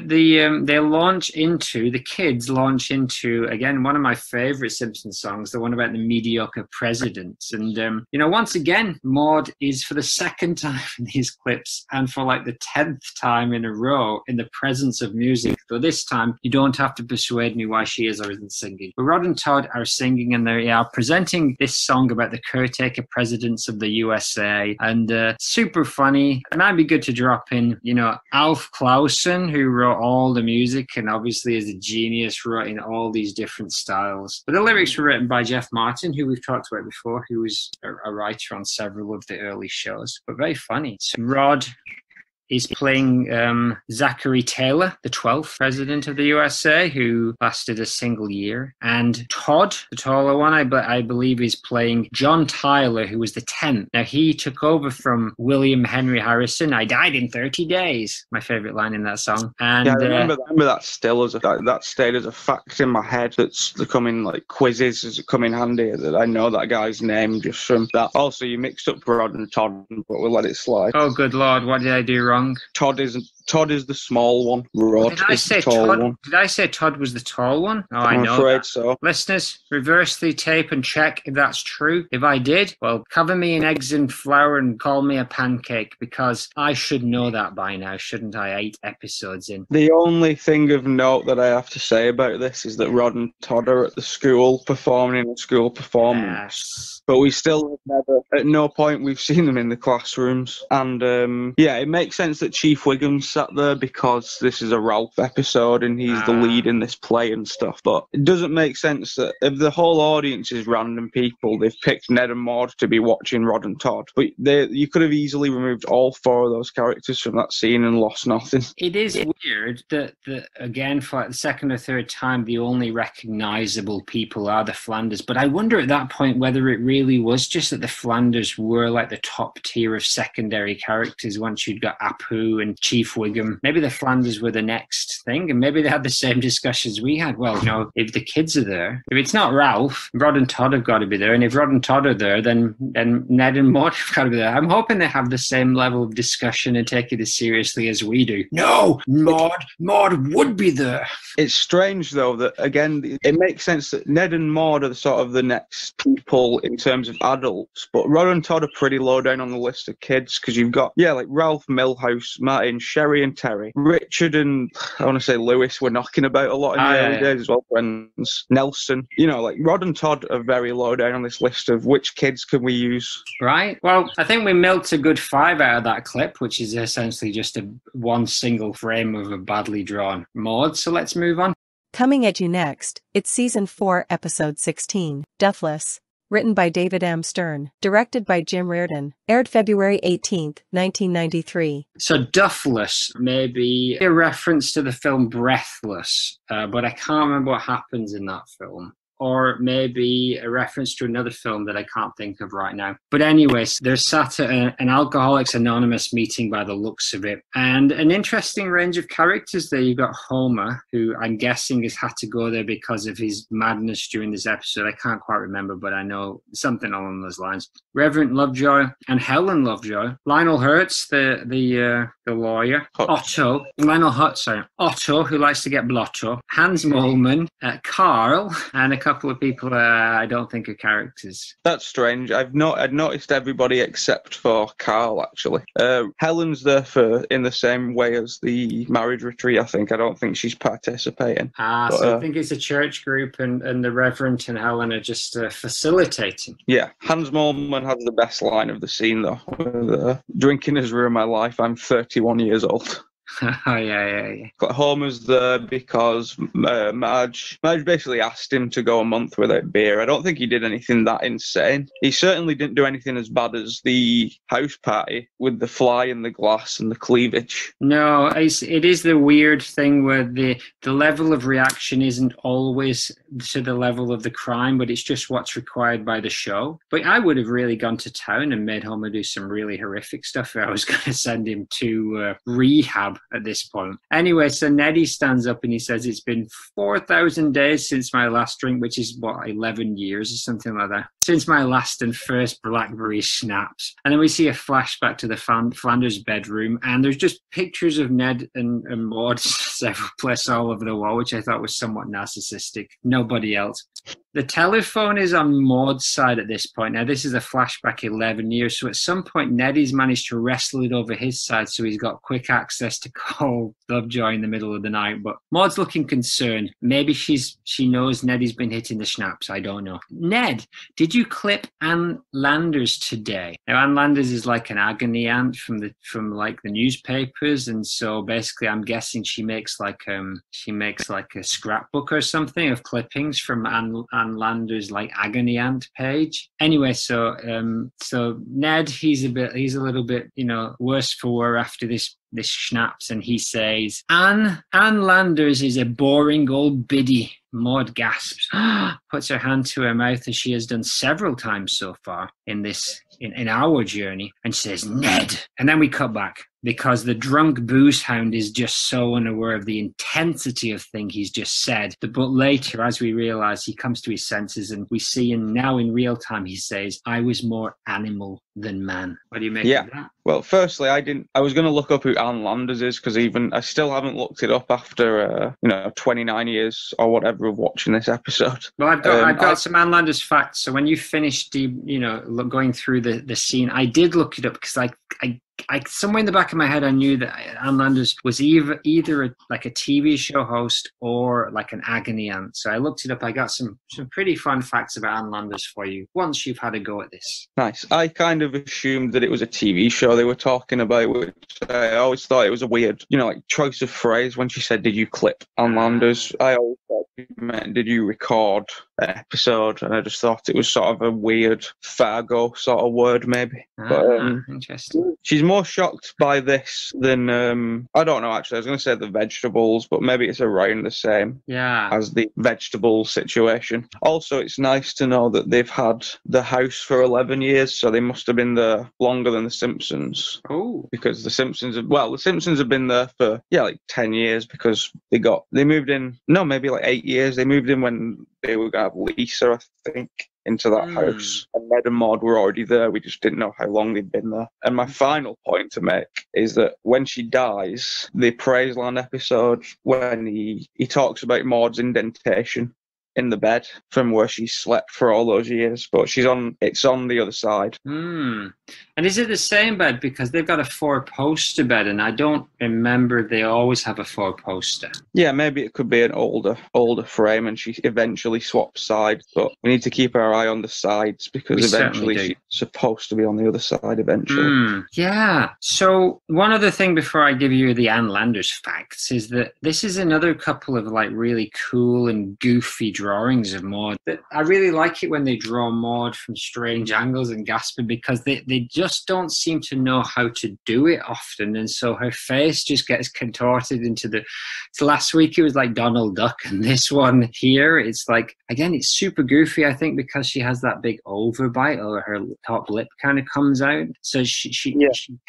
kids launch into, again, one of my favorite Simpsons songs, the one about the mediocre presidents. And, you know, once again, Maude is for the second time in these clips and for like the 10th time in a row in the presence of music. Though this time, you don't have to persuade me why she is or isn't singing. But Rod and Todd are singing and they are presenting this song about the caretaker presidents of the USA. And super funny. It might be good to drop in, you know, Alf Clausen, who wrote all the music and obviously is a genius, wrote in all these different styles. But the lyrics were written by Jeff Martin, who we've talked about before, who was a writer on several of the early shows, but very funny. So Rod is playing Zachary Taylor, the 12th president of the USA, who lasted a single year. And Todd, the taller one, I believe is playing John Tyler, who was the 10th. Now, he took over from William Henry Harrison. I died in 30 days. My favorite line in that song. And I remember that still that stayed as a fact in my head. That's becoming like quizzes as it come in handy. That I know that guy's name just from that. Also, you mixed up Rod and Todd, but we'll let it slide. Oh, good Lord. What did I do wrong? Todd is the small one. Rod is the tall one. Did I say Todd was the tall one? Oh, I know. I'm afraid so. Listeners, reverse the tape and check if that's true. If I did, well, cover me in eggs and flour and call me a pancake, because I should know that by now, shouldn't I? 8 episodes in. The only thing of note that I have to say about this is that Rod and Todd are at the school performing in a school performance. Yes. But we still never, at no point we've seen them in the classrooms. And it makes sense that Chief Wiggum sat there because this is a Ralph episode and he's the lead in this play and stuff. But it doesn't make sense that if the whole audience is random people, they've picked Ned and Maude to be watching Rod and Todd. But you could have easily removed all 4 of those characters from that scene and lost nothing. It is weird that again, for like the second or third time, the only recognisable people are the Flanders. But I wonder at that point whether it really was just that the Flanders were like the top tier of secondary characters once you'd got Apu and Chief Wiggum. Maybe the Flanders were the next thing, and maybe they had the same discussions we had. Well, you know, if the kids are there, if it's not Ralph, Rod and Todd have got to be there, and if Rod and Todd are there, then Ned and Maude have got to be there. I'm hoping they have the same level of discussion and take it as seriously as we do. No, Maude would be there. It's strange, though, that, again, it makes sense that Ned and Maude are sort of the next people in terms of adults, but Rod and Todd are pretty low down on the list of kids, because you've got, like Ralph, Milhouse, Martin, Sherry and Terry. Richard and, I want to say Lewis, were knocking about a lot in the early days as well, friends. Nelson. You know, like, Rod and Todd are very low down on this list of which kids can we use. Right. Well, I think we milked a good 5 out of that clip, which is essentially just one single frame of a badly drawn Maude. So let's move on. Coming at you next, it's Season 4, Episode 16, Duffless. Written by David M. Stern, directed by Jim Reardon, aired February 18th, 1993. So Duffless may be a reference to the film Breathless, but I can't remember what happens in that film. or maybe a reference to another film that I can't think of right now. But anyways, they're sat at an Alcoholics Anonymous meeting by the looks of it. And an interesting range of characters there. You've got Homer, who I'm guessing has had to go there because of his madness during this episode. I can't quite remember, but I know something along those lines. Reverend Lovejoy and Helen Lovejoy. Lionel Hurts, the lawyer. Otto, Otto, who likes to get blotto. Hans Moleman, Carl, and a couple of people I don't think are characters. That's strange. I'd noticed everybody except for Carl, actually. Helen's there in the same way as the marriage retreat, I think. I don't think she's participating. So I think it's a church group, and the Reverend and Helen are just facilitating. Yeah, Hans Moleman has the best line of the scene, though. With, drinking has ruined my life. I'm 31 years old. Oh, yeah. Homer's there because Marge basically asked him to go a month without beer. I don't think he did anything that insane. He certainly didn't do anything as bad as the house party with the fly and the glass and the cleavage. No, it is the weird thing where the level of reaction isn't always to the level of the crime, but it's just what's required by the show. But I would have really gone to town and made Homer do some really horrific stuff if I was going to send him to rehab at this point. Anyway, so Neddy stands up and he says, it's been 4,000 days since my last drink, which is, 11 years or something like that. Since my last and first blackberry schnapps. And then we see a flashback to the Flanders bedroom, and there's just pictures of Ned and Maude several places all over the wall, which I thought was somewhat narcissistic. Nobody else. The telephone is on Maude's side at this point. Now, this is a flashback 11 years, so at some point, Neddy's managed to wrestle it over his side, so he's got quick access to call Lovejoy in the middle of the night. But Maude's looking concerned. Maybe she knows Neddy's been hitting the schnapps. I don't know. Ned, did you clip Ann Landers today? Now, Ann Landers is like an agony aunt from the newspapers, and so basically, I'm guessing she makes like a scrapbook or something of clippings from Ann Landers' like agony aunt page. Anyway, so Ned, he's a little bit worse for wear after this schnapps, and he says, Ann Landers is a boring old biddy. Maude gasps, puts her hand to her mouth as she has done several times so far in our journey, and says, Ned. And then we cut back because the drunk booze hound is just so unaware of the intensity of thing he's just said. But later, as we realize, he comes to his senses, and we see him now in real time. He says, I was more animal than man. What do you make of that? Well, firstly, I was going to look up who Ann Landers is, because I still haven't looked it up after 29 years or whatever of watching this episode. Well, I've got some Ann Landers facts. So when you finished going through the scene, I did look it up because I somewhere in the back of my head I knew that Ann Landers was either a TV show host or like an agony aunt. So I looked it up. I got some pretty fun facts about Ann Landers for you once you've had a go at this. Nice. I kind of assumed that it was a TV show they were talking about, which I always thought it was a weird, choice of phrase when she said, did you clip Ann Landers? I always thought it meant, did you record an episode? And I just thought it was sort of a weird Fargo sort of word, maybe. Interesting. She's more shocked by this than, I don't know, actually. I was going to say the vegetables, but maybe it's around the same as the vegetable situation. Also, it's nice to know that they've had the house for 11 years, so they must have been there longer than the Simpsons. Oh. Because the Simpsons have been there for, 10 years, because they moved in, maybe 8 years. They moved in when they were going to have Lisa, I think, into that house. And Ned and Maude were already there. We just didn't know how long they'd been there. And my final point to make is that when she dies, the Praiseland episode, when he talks about Maude's indentation in the bed from where she slept for all those years, but it's on the other side. And is it the same bed? Because they've got a 4-poster bed, and I don't remember they always have a 4-poster. Yeah, maybe it could be an older frame, and she eventually swaps sides, but we need to keep our eye on the sides, because eventually she's supposed to be on the other side eventually. Yeah. So one other thing before I give you the Ann Landers facts is that this is another couple of really cool and goofy drawings of Maude. I really like it when they draw Maude from strange angles and gasping, because they just don't seem to know how to do it often. And so her face just gets contorted into so last week it was like Donald Duck, and this one here, it's like, again, it's super goofy, I think, because she has that big overbite, or her top lip kind of comes out. So she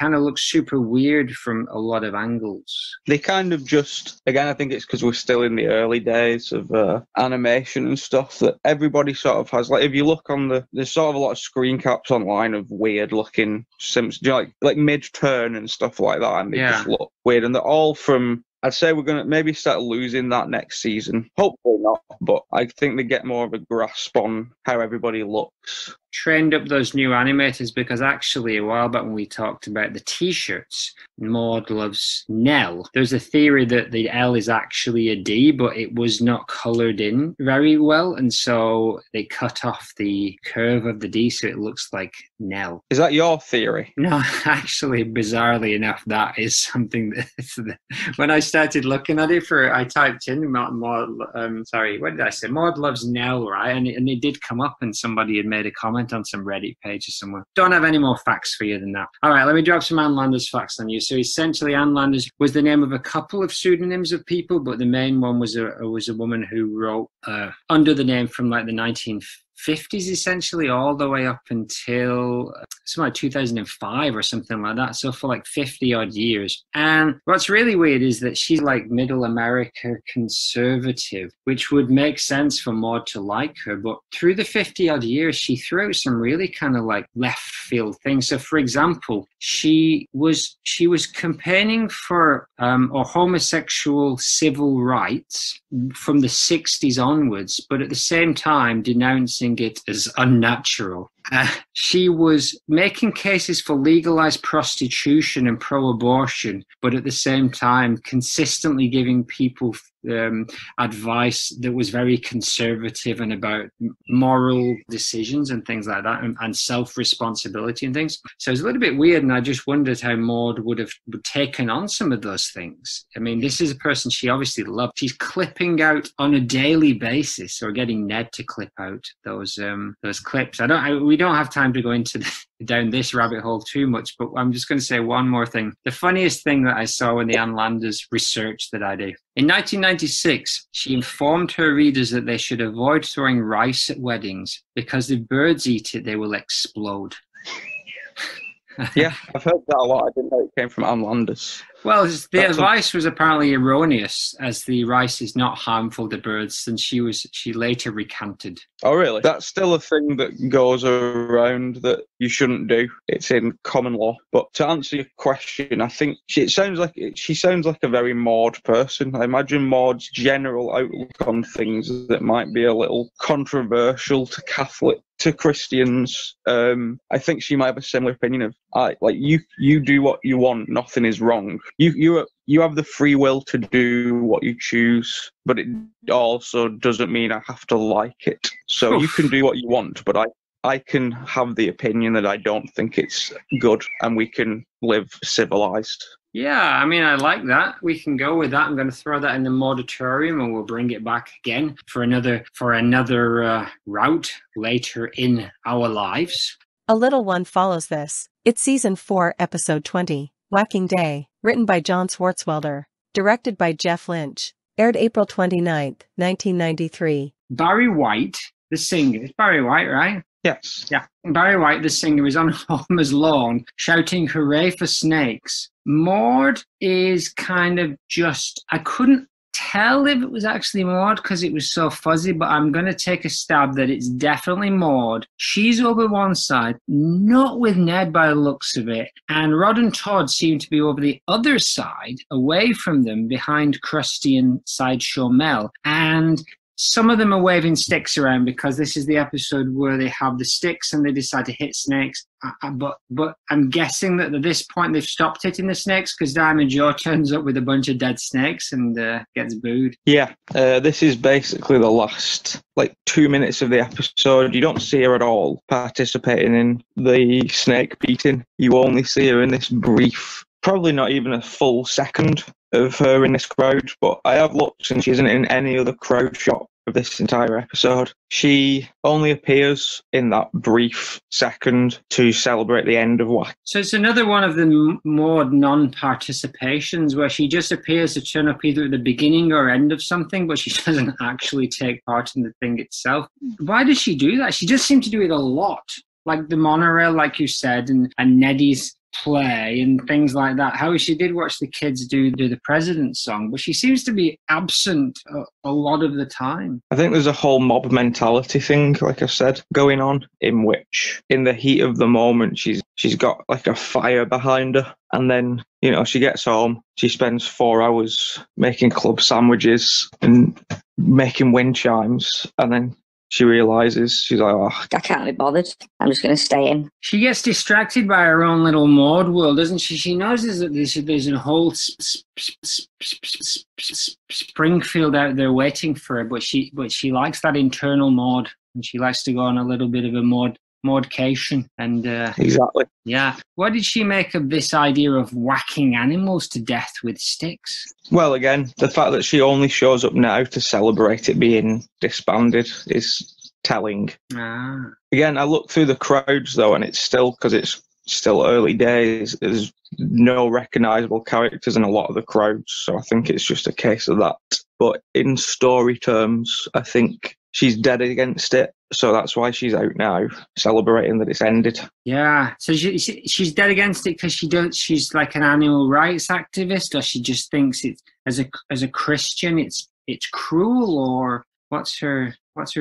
kind of looks super weird from a lot of angles. They kind of just, again, I think it's because we're still in the early days of animation and stuff, that everybody sort of has, like, if you look on there's sort of a lot of screen caps online of weird looking Simpsons, you know, like mid-turn and stuff like that, and they just look weird, and they're all from, I'd say we're going to maybe start losing that next season. Hopefully not, but I think they get more of a grasp on how everybody looks. Trained up those new animators, because actually a while back when we talked about the t-shirts, Maude loves Nell. There's a theory that the L is actually a D, but it was not colored in very well, and so they cut off the curve of the D so it looks like Nell. Is that your theory? No, actually, bizarrely enough, that is something that when I started looking at it, I typed in Maude loves Nell, right? And it did come up, and somebody had made a comment on some Reddit page or somewhere. Don't have any more facts for you than that. All right, let me drop some Ann Landers facts on you. So essentially, Ann Landers was the name of a couple of pseudonyms of people, but the main one was a woman who wrote under the name from like the 1950s, essentially, all the way up until something like 2005 or something like that. So for like 50 odd years. And what's really weird is that she's like middle America conservative, which would make sense for Maude to like her. But through the 50 odd years, she threw out some really kind of like left field things. So for example, she was campaigning for homosexual civil rights from the 60s onwards, but at the same time denouncing it as unnatural. She was making cases for legalized prostitution and pro-abortion, but at the same time consistently giving people advice that was very conservative and about moral decisions and things like that, and self-responsibility and things. So it's a little bit weird, and I just wondered how Maude would have taken on some of those things. I mean, this is a person she obviously loved. She's clipping out on a daily basis, or getting Ned to clip out those clips. We don't have time to go into down this rabbit hole too much, but I'm just going to say one more thing. The funniest thing that I saw in the Ann Landers research that I did. In 1996, she informed her readers that they should avoid throwing rice at weddings because if birds eat it, they will explode. Yeah, I've heard that a lot. I didn't know it came from Ann Landers. Well, the advice was apparently erroneous, as the rice is not harmful to birds, and she later recanted. Oh, really? That's still a thing that goes around that you shouldn't do. It's in common law. But to answer your question, I think she sounds like a very Maude person. I imagine Maude's general outlook on things that might be a little controversial to Christians. I think she might have a similar opinion of, you do what you want, nothing is wrong. You have the free will to do what you choose, but it also doesn't mean I have to like it. So you can do what you want, but I can have the opinion that I don't think it's good, and we can live civilized. Yeah, I mean, I like that. We can go with that. I'm going to throw that in the Mauditorium, and we'll bring it back again for another route later in our lives. A little one follows this. It's season 4, episode 20, Whacking Day, written by John Swartzwelder, directed by Jeff Lynch, aired April 29th, 1993. Barry White, the singer, it's Barry White, right? Yes. Yeah. Barry White, the singer, is on Homer's lawn shouting hooray for snakes. Maude is kind of I couldn't tell if it was actually Maude because it was so fuzzy, but I'm going to take a stab that it's definitely Maude. She's over one side, not with Ned by the looks of it, and Rod and Todd seem to be over the other side, away from them, behind Krusty and Sideshow Mel, and some of them are waving sticks around because this is the episode where they have the sticks and they decide to hit snakes. But I'm guessing that at this point they've stopped hitting the snakes because Diamond Joe turns up with a bunch of dead snakes and gets booed. Yeah, this is basically the last 2 minutes of the episode. You don't see her at all participating in the snake beating. You only see her in this brief, probably not even a full second, of her in this crowd, but I have looked and she isn't in any other crowd shot of this entire episode. She only appears in that brief second to celebrate the end of Whack. So it's another one of the more non-participations where she just appears to turn up either at the beginning or end of something, but she doesn't actually take part in the thing itself. Why does she do that? She just seems to do it a lot. Like the monorail, like you said, and Neddy's play and things like that. How she did watch the kids do the President's song, but she seems to be absent a lot of the time. I think there's a whole mob mentality thing, like I said, going on, in which in the heat of the moment she's got like a fire behind her, and then she gets home, she spends 4 hours making club sandwiches and making wind chimes, and then she realises, she's like, oh, I can't be bothered. I'm just going to stay in. She gets distracted by her own little Maude world, doesn't she? She knows that there's a whole Springfield out there waiting for her, but she likes that internal Maude, and she likes to go on a little bit of a Maudecation. And exactly. Yeah. What did she make of this idea of whacking animals to death with sticks? Well, again, the fact that she only shows up now to celebrate it being disbanded is telling. Again, I look through the crowds, though, and it's still, because it's still early days, there's no recognisable characters in a lot of the crowds, so I think it's just a case of that. But in story terms, I think she's dead against it, so that's why she's out now, celebrating that it's ended. Yeah, so she's dead against it because she's like an animal rights activist, or she just thinks it's as a Christian it's cruel, or what's her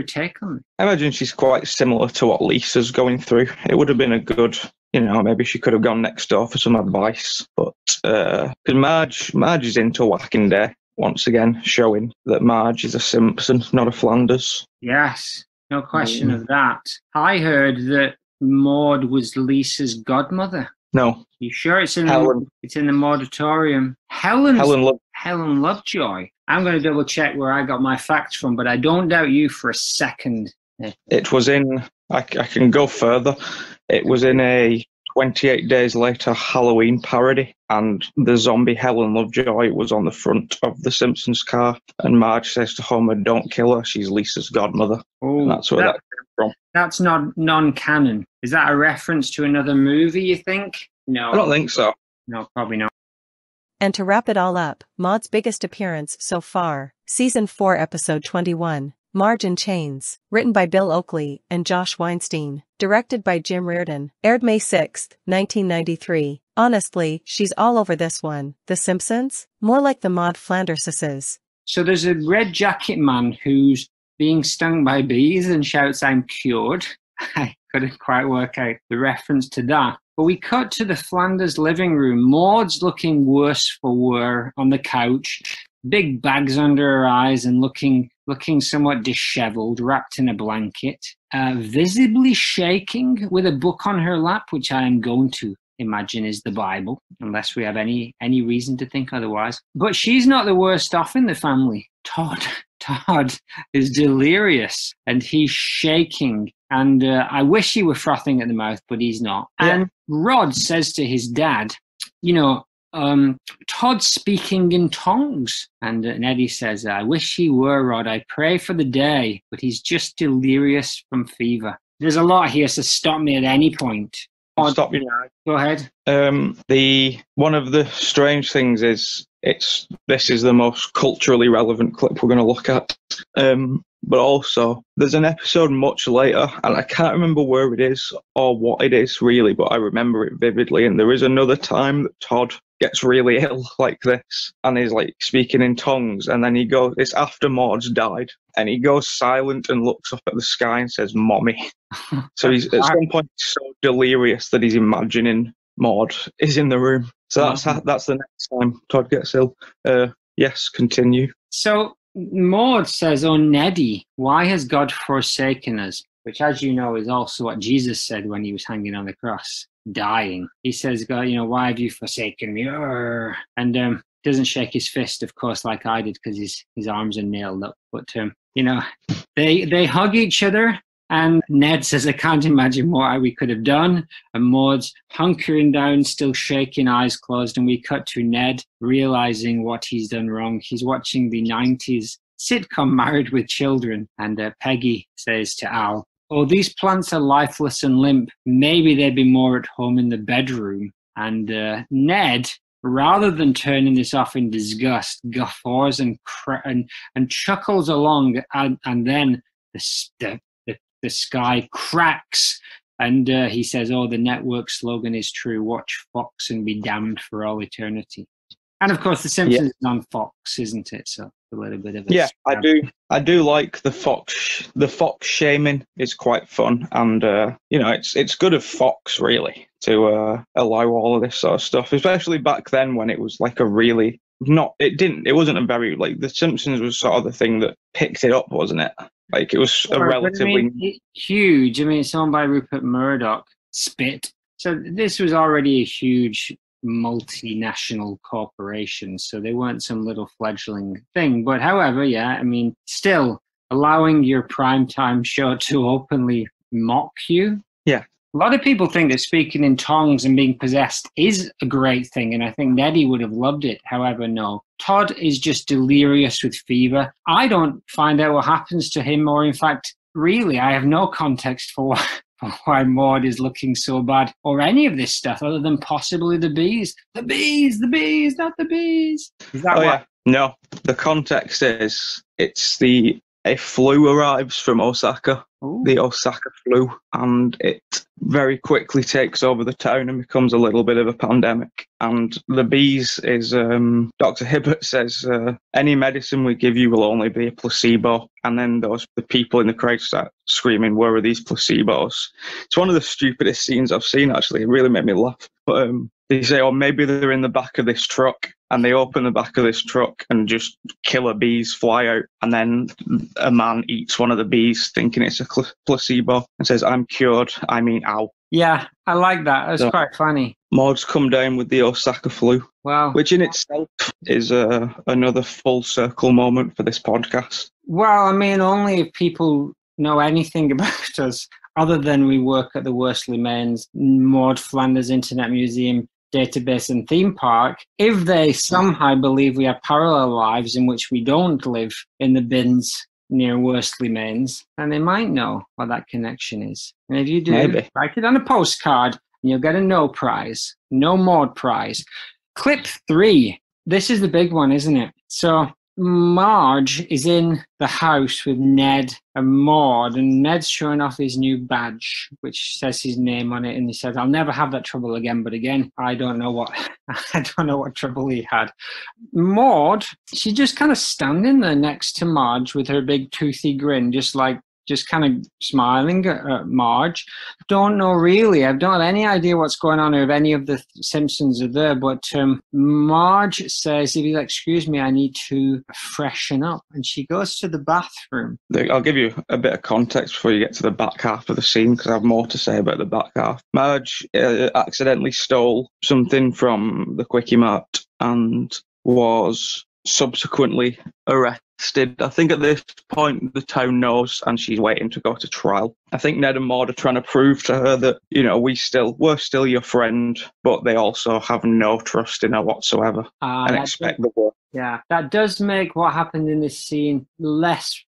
take on it? I imagine she's quite similar to what Lisa's going through. It would have been a good, maybe she could have gone next door for some advice, but because Marge is into whacking day. Once again, showing that Marge is a Simpson, not a Flanders. Yes, no question of that. I heard that Maude was Lisa's godmother. No. You sure it's in Helen? It's in the Mauditorium. Helen Lovejoy. I'm going to double check where I got my facts from, but I don't doubt you for a second. It was in. I can go further. It was in a 28 Days Later Halloween parody, and the zombie Helen Lovejoy was on the front of the Simpsons car, and Marge says to Homer, "Don't kill her, she's Lisa's godmother." Oh, that's where that came from. That's not non-canon. Is that a reference to another movie, you think? No. I don't think so. No, probably not. And to wrap it all up, Maude's biggest appearance so far, Season 4 Episode 21, Marge in Chains, written by Bill Oakley and Josh Weinstein, directed by Jim Reardon, aired May 6, 1993. Honestly, she's all over this one. The Simpsons? More like the Maude Flanderses. So there's a red jacket man who's being stung by bees and shouts, "I'm cured." I couldn't quite work out the reference to that. But we cut to the Flanders living room. Maude's looking worse for wear on the couch, big bags under her eyes and looking somewhat disheveled, wrapped in a blanket, visibly shaking with a book on her lap, which I am going to imagine is the Bible, unless we have any reason to think otherwise. But she's not the worst off in the family. Todd is delirious, and he's shaking. And I wish he were frothing at the mouth, but he's not. Yeah. And Rod says to his dad, Todd's speaking in tongues. And Eddie says, "I wish he were, Rod. I pray for the day, but he's just delirious from fever." There's a lot here, so stop me at any point. I'll stop you now. Go ahead. One of the strange things is this is the most culturally relevant clip we're going to look at. But also, there's an episode much later, and I can't remember where it is or what it is really, but I remember it vividly. And there is another time that Todd gets really ill like this, and he's like speaking in tongues, and then it's after Maude's died, and he goes silent and looks up at the sky and says, "Mommy." So he's at some point so delirious that he's imagining Maude is in the room. So that's the next time Todd gets ill. Yes, continue. So Maude says, "Oh, Neddy, why has God forsaken us?" Which, as you know, is also what Jesus said when he was hanging on the cross, dying. He says, "God, why have you forsaken me?" And doesn't shake his fist, of course, like I did, because his arms are nailed up. But they hug each other, And Ned says, I can't imagine what we could have done. And Maude's hunkering down, still shaking, eyes closed. And we cut to Ned realizing what he's done wrong. He's watching the 90s sitcom Married with Children. And Peggy says to Al, oh, these plants are lifeless and limp. Maybe they'd be more at home in the bedroom. And Ned, rather than turning this off in disgust, guffaws and chuckles along. And then the sky cracks, and he says, oh, the network slogan is true. Watch Fox and be damned for all eternity. And of course, The Simpsons is on Fox, isn't it? So a little bit of a I do like the Fox shaming is quite fun, and it's good of Fox really to allow all of this sort of stuff, especially back then when it was like a really it wasn't a very, like, The Simpsons was sort of the thing that picked it up, wasn't it? Like, it was a relatively huge. I mean, it's owned by Rupert Murdoch. Spit. So this was already a huge multinational corporation. So they weren't some little fledgling thing. But however, yeah, I mean, still allowing your primetime show to openly mock you. Yeah. A lot of people think that speaking in tongues and being possessed is a great thing, and I think Neddy would have loved it. However, no. Todd is just delirious with fever. I don't find out what happens to him, or in fact, really, I have no context for why Maude is looking so bad, or any of this stuff, other than possibly the bees. The bees, not the bees. Is that yeah. No, the context is a flu arrives from Osaka. Ooh. The Osaka flu, and it very quickly takes over the town and becomes a little bit of a pandemic. And the bees is, Dr. Hibbert says, any medicine we give you will only be a placebo. And then the people in the crowd start screaming, where are these placebos? It's one of the stupidest scenes I've seen, actually. It really made me laugh. But they say, oh, maybe they're in the back of this truck. And they open the back of this truck and just killer bees fly out. And then a man eats one of the bees thinking it's a placebo and says, I'm cured. I mean, ow. Yeah, I like that. It's quite funny. Maude's come down with the Osaka flu. Wow. Which in itself is another full circle moment for this podcast. Well, I mean, only if people know anything about us, other than we work at the Worsley Mains Maude Flanders Internet Museum database and theme park, if they somehow believe we have parallel lives in which we don't live in the bins near Worsley Mains, then they might know what that connection is. And if you do, maybe write it on a postcard and you'll get a no prize, no Maude prize. Clip 3. This is the big one, isn't it? So Marge is in the house with Ned and Maude, and Ned's showing off his new badge, which says his name on it, and he says, I'll never have that trouble again. But again, I don't know what trouble he had. Maude, she's just kind of standing there next to Marge with her big toothy grin, just kind of smiling at Marge. Don't know really. I don't have any idea what's going on or if any of the Simpsons are there. But Marge says, if you'll excuse me, I need to freshen up. And she goes to the bathroom. I'll give you a bit of context before you get to the back half of the scene, because I have more to say about the back half. Marge accidentally stole something from the Quickie Mart and was subsequently arrested. I think at this point the town knows and she's waiting to go to trial. I think Ned and Maude are trying to prove to her that, we're still your friend, but they also have no trust in her whatsoever and expect the worst. Yeah, that does make what happened in this scene less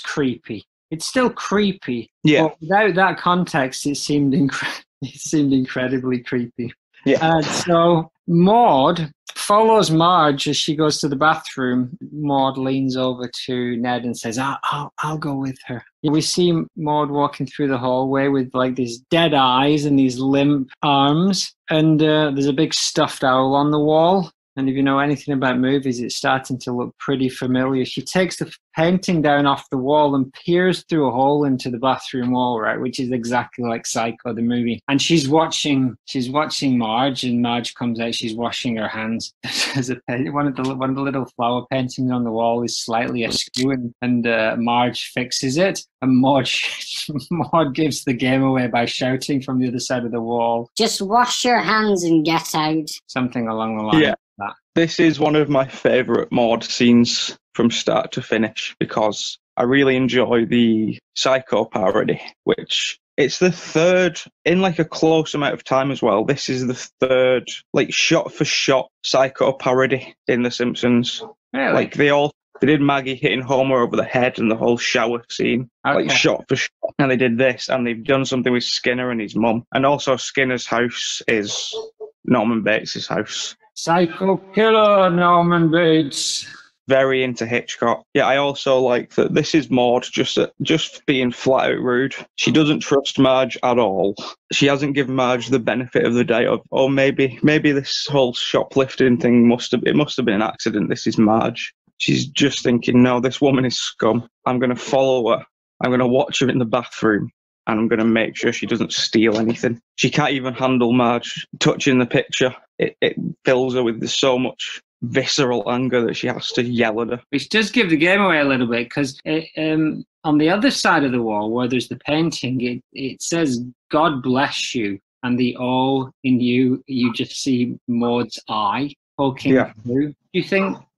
creepy. It's still creepy. Yeah. But without that context, it seemed incredibly creepy. Yeah. And so Maude follows Marge as she goes to the bathroom. Maude leans over to Ned and says, I'll go with her. We see Maude walking through the hallway with like these dead eyes and these limp arms. And there's a big stuffed owl on the wall. And if you know anything about movies, it's starting to look pretty familiar. She takes the painting down off the wall and peers through a hole into the bathroom wall, right, which is exactly like Psycho, the movie. And she's watching Marge, and Marge comes out. She's washing her hands. One of the little flower paintings on the wall is slightly askew, and Marge fixes it. And Maude gives the game away by shouting from the other side of the wall, just wash your hands and get out. Something along the line. Yeah. This is one of my favourite Maude scenes from start to finish, because I really enjoy the Psycho parody, which it's the third in like a close amount of time as well. This is the third like shot for shot Psycho parody in The Simpsons. Really? Like they did Maggie hitting Homer over the head and the whole shower scene, like Okay. shot for shot. And they did this, and they've done something with Skinner and his mum. And also Skinner's house is Norman Bates' house. Psycho killer Norman Bates. Very into Hitchcock. Yeah, I also like that this is Maude just being flat out rude. She doesn't trust Marge at all. She hasn't given Marge the benefit of the doubt of, oh, maybe this whole shoplifting thing must have been an accident. This is Marge. She's just thinking, no, this woman is scum. I'm going to follow her. I'm going to watch her in the bathroom, and I'm going to make sure she doesn't steal anything. She can't even handle Marge touching the picture. It fills her with so much visceral anger that she has to yell at her. Which does give the game away a little bit, because on the other side of the wall, where there's the painting, it says, God bless you, and the O in you just see Maude's eye poking through. Do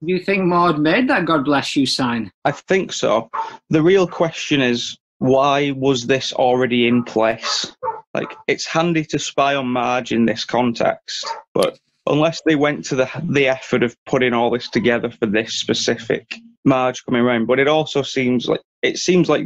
you think Maude made that God bless you sign? I think so. The real question is, why was this already in place? Like, it's handy to spy on Marge in this context, but unless they went to the effort of putting all this together for this specific Marge coming around, but it also seems like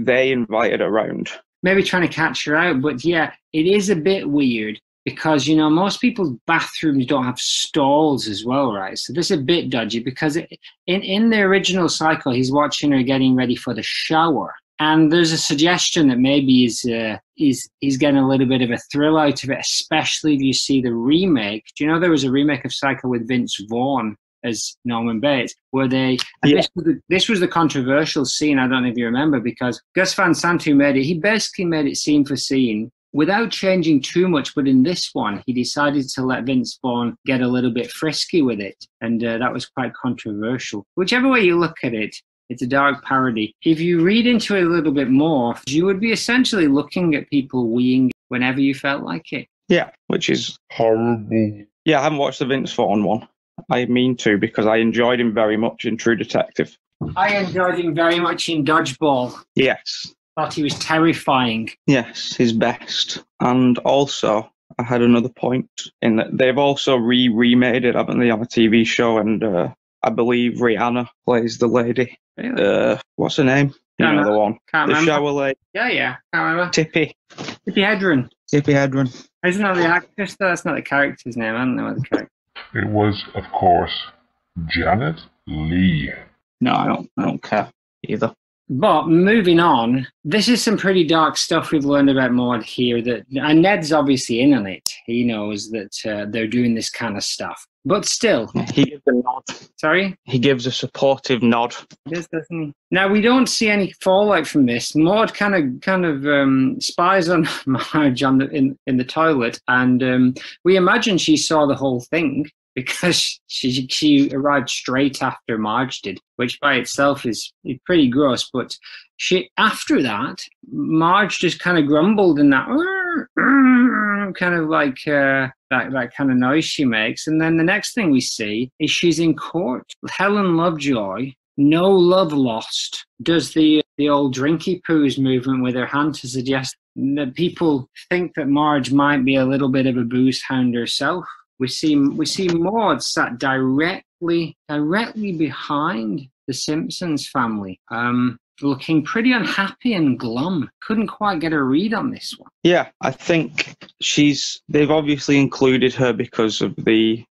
they invited her around. Maybe trying to catch her out, but yeah, it is a bit weird because, you know, most people's bathrooms don't have stalls as well, right? So this is a bit dodgy because in the original Psycho, he's watching her getting ready for the shower. And there's a suggestion that maybe he's getting a little bit of a thrill out of it, especially if you see the remake. Do you know there was a remake of Psycho with Vince Vaughn as Norman Bates, where this was the controversial scene, I don't know if you remember, because Gus Van Sant, who made it, he basically made it scene for scene without changing too much, but in this one, he decided to let Vince Vaughn get a little bit frisky with it, and that was quite controversial. Whichever way you look at it, it's a dark parody. If you read into it a little bit more, you would be essentially looking at people weeing whenever you felt like it. Yeah, which is horrible. Yeah, I haven't watched the Vince Vaughn one. I mean to, because I enjoyed him very much in True Detective. I enjoyed him very much in Dodgeball. Yes. Thought he was terrifying. Yes, his best. And also, I had another point in that they've also remade it, haven't they, on a TV show, and I believe Rihanna plays the lady. Really? What's her name? You know the one. Can't the remember. shower lady. Yeah. Can't remember. Tippi Hedren. Tippi Hedren. Isn't that the actress? That's not the character's name. I don't know what the character. It was, of course, Janet Leigh. No, I don't care either. But moving on, this is some pretty dark stuff we've learned about Maude here. And Ned's obviously in on it. He knows that they're doing this kind of stuff. But still. He gives a nod. Sorry? He gives a supportive nod. He does, doesn't he? Now, we don't see any fallout from this. Maude kind of spies on Marge in the toilet. And we imagine she saw the whole thing, because she arrived straight after Marge did, which by itself is pretty gross. But after that, Marge just kind of grumbled in that kind of like that kind of noise she makes. And then the next thing we see is she's in court. Helen Lovejoy, no love lost, does the old drinky poos movement with her hand to suggest that people think that Marge might be a little bit of a booze hound herself. We see Maude sat directly behind the Simpsons family, looking pretty unhappy and glum. Couldn't quite get a read on this one. Yeah, I think they've obviously included her because of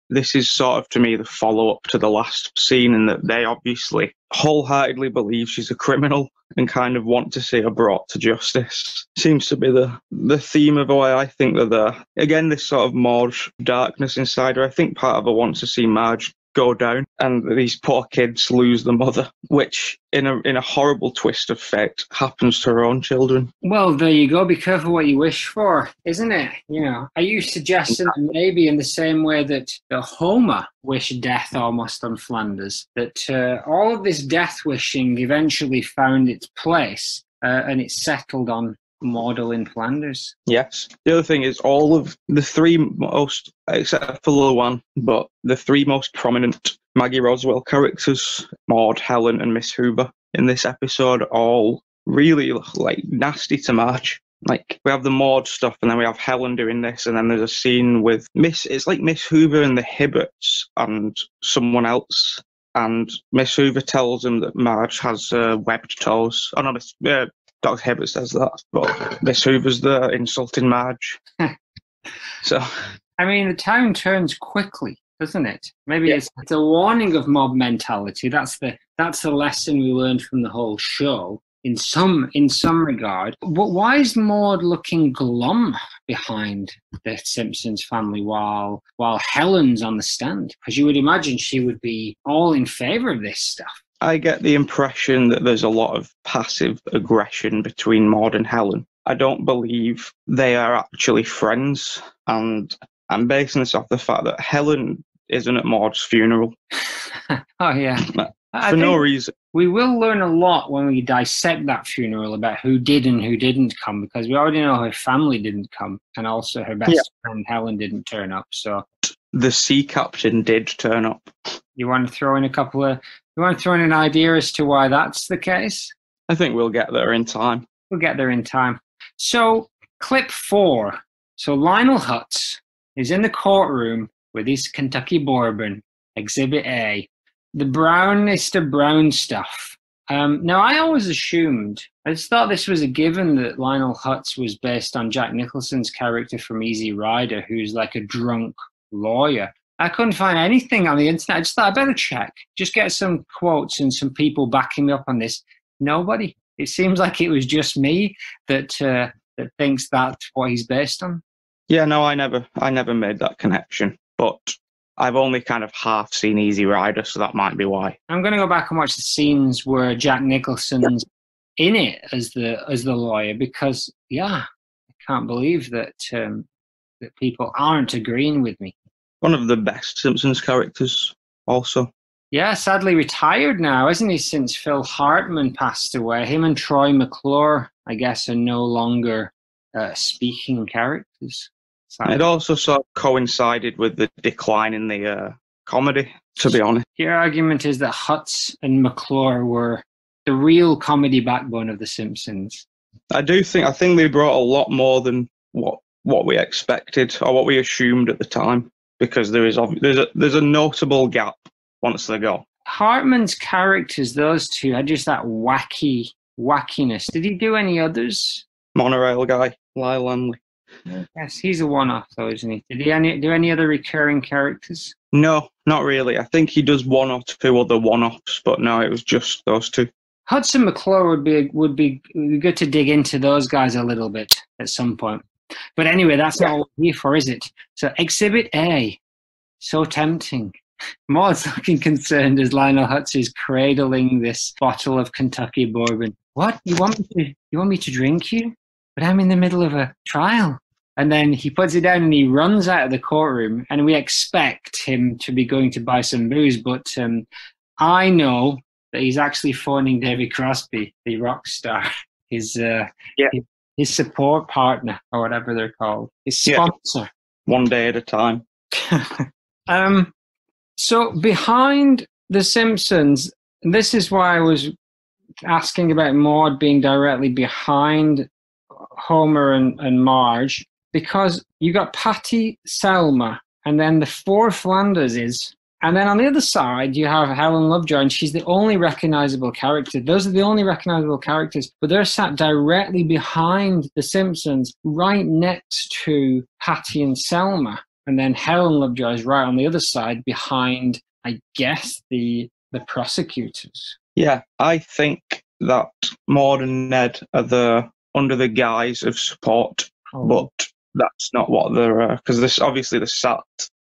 this is sort of, to me, the follow-up to the last scene, in that they obviously wholeheartedly believe she's a criminal and kind of want to see her brought to justice. Seems to be the theme of why I think they're there. Again, this sort of Maude darkness inside her. I think part of her wants to see Marge go down and these poor kids lose the mother, which in a horrible twist of fate happens to her own children. Well, there you go. Be careful what you wish for, isn't it? You know, are you suggesting that maybe in the same way that Homer wished death almost on Flanders, that all of this death wishing eventually found its place and it settled on Maude in Flanders? Yes. The other thing is all of the three most, except for the one, but the three most prominent Maggie Roswell characters, Maude, Helen and Miss Hoover, in this episode all really like nasty to Marge. Like, we have the Maude stuff, and then we have Helen doing this, and then there's a scene with it's like Miss Hoover and the Hibberts and someone else, and Miss Hoover tells him that Marge has webbed toes. Oh no, Dr. Hibbert says that, but Miss Hoover's there insulting Marge. So, I mean, the town turns quickly, doesn't it? Maybe it's a warning of mob mentality. That's the lesson we learned from the whole show. In some regard. But why is Maude looking glum behind the Simpsons family while Helen's on the stand? Because you would imagine she would be all in favour of this stuff. I get the impression that there's a lot of passive aggression between Maude and Helen. I don't believe they are actually friends, and I'm basing this off the fact that Helen isn't at Maude's funeral. Oh, yeah. For no reason. We will learn a lot when we dissect that funeral about who did and who didn't come, because we already know her family didn't come, and also her best friend Helen didn't turn up. So the sea captain did turn up. You want to throw in an idea as to why that's the case? I think we'll get there in time. We'll get there in time. So, clip 4. So Lionel Hutz is in the courtroom with his Kentucky bourbon, Exhibit A. The brownest of brown stuff. Now, I always assumed, I just thought this was a given that Lionel Hutz was based on Jack Nicholson's character from Easy Rider, who's like a drunk lawyer. I couldn't find anything on the internet. I just thought I better check, just get some quotes and some people backing me up on this. Nobody. It seems like it was just me that thinks that's what he's based on. Yeah, no, I never made that connection, but I've only kind of half seen Easy Rider, so that might be why. I'm going to go back and watch the scenes where Jack Nicholson's in it as the lawyer, because I can't believe that that people aren't agreeing with me. One of the best Simpsons characters, also. Yeah, sadly retired now, isn't he? Since Phil Hartman passed away, him and Troy McClure, I guess, are no longer speaking characters. It also sort of coincided with the decline in the comedy, to be honest. Your argument is that Hutz and McClure were the real comedy backbone of The Simpsons. I think they brought a lot more than what we expected or what we assumed at the time, because there's a notable gap once they go. Hartman's characters, those two, had just that wackiness. Did he do any others? Monorail guy, Lyle Landley. Yes, he's a one-off, though, isn't he? Did he do any other recurring characters? No, not really. I think he does one or two other one-offs, but no, it was just those two. Hudson McClure would be good to dig into those guys a little bit at some point. But anyway, that's not what we're here for, is it? So Exhibit A, so tempting. Maude's looking concerned as Lionel Hutz is cradling this bottle of Kentucky bourbon. What? You want me to drink you? But I'm in the middle of a trial. And then he puts it down and he runs out of the courtroom, and we expect him to be going to buy some booze. But I know that he's actually phoning David Crosby, the rock star, his support partner, or whatever they're called, his sponsor. One day at a time. So behind The Simpsons, and this is why I was asking about Maude being directly behind Homer and Marge, because you got Patty, Selma, and then the four Flanderses, and then on the other side you have Helen Lovejoy, and she's the only recognizable character. Those are the only recognizable characters, but they're sat directly behind the Simpsons, right next to Patty and Selma, and then Helen Lovejoy is right on the other side behind, I guess, the prosecutors. Yeah, I think that Maude and Ned are under the guise of support, but that's not what they're, because this obviously they're sat.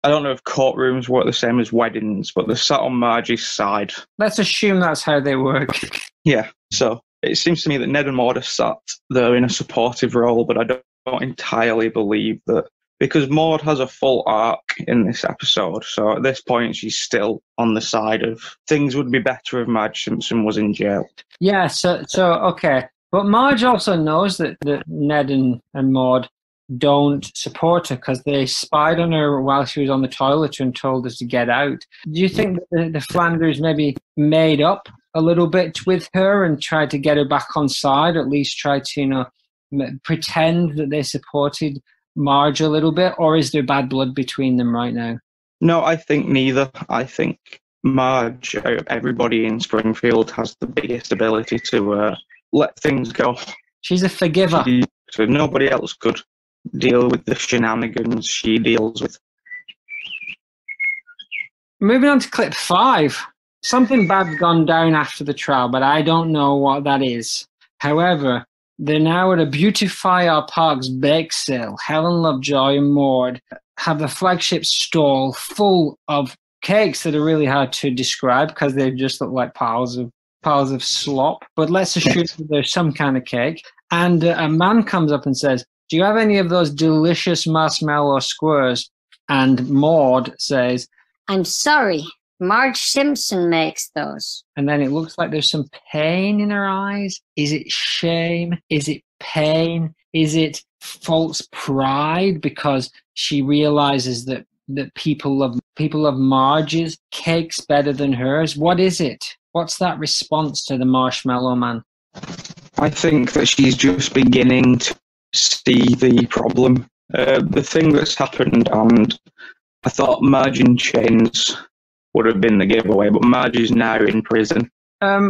I don't know if courtrooms work the same as weddings, but they're sat on Margie's side. Let's assume that's how they work. Yeah, so it seems to me that Ned and Maude are sat there in a supportive role, but I don't entirely believe that, because Maude has a full arc in this episode, so at this point she's still on the side of things would be better if Marge Simpson was in jail. Yeah, so okay. But Marge also knows that Ned and Maude don't support her because they spied on her while she was on the toilet and told her to get out. Do you think that the Flanders maybe made up a little bit with her and tried to get her back on side, or at least try to, pretend that they supported Marge a little bit, or is there bad blood between them right now? No, I think neither. I think Marge, out of everybody in Springfield, has the biggest ability to let things go. She's a forgiver. So nobody else could deal with the shenanigans she deals with. Moving on to clip 5. Something bad's gone down after the trial, but I don't know what that is. However, they're now at a Beautify Our Parks bake sale. Helen Lovejoy and Maude have a flagship stall full of cakes that are really hard to describe because they just look like piles of slop. But let's assume that there's some kind of cake. And a man comes up and says, "Do you have any of those delicious marshmallow squares?" And Maude says, "I'm sorry, Marge Simpson makes those." and then it looks like there's some pain in her eyes. Is it shame? Is it pain? Is it false pride because she realizes that people love Marge's cakes better than hers? What is it? What's that response to the Marshmallow Man? I think that she's just beginning to see the problem. The thing that's happened, and I thought Marge in chains would have been the giveaway, but Marge is now in prison.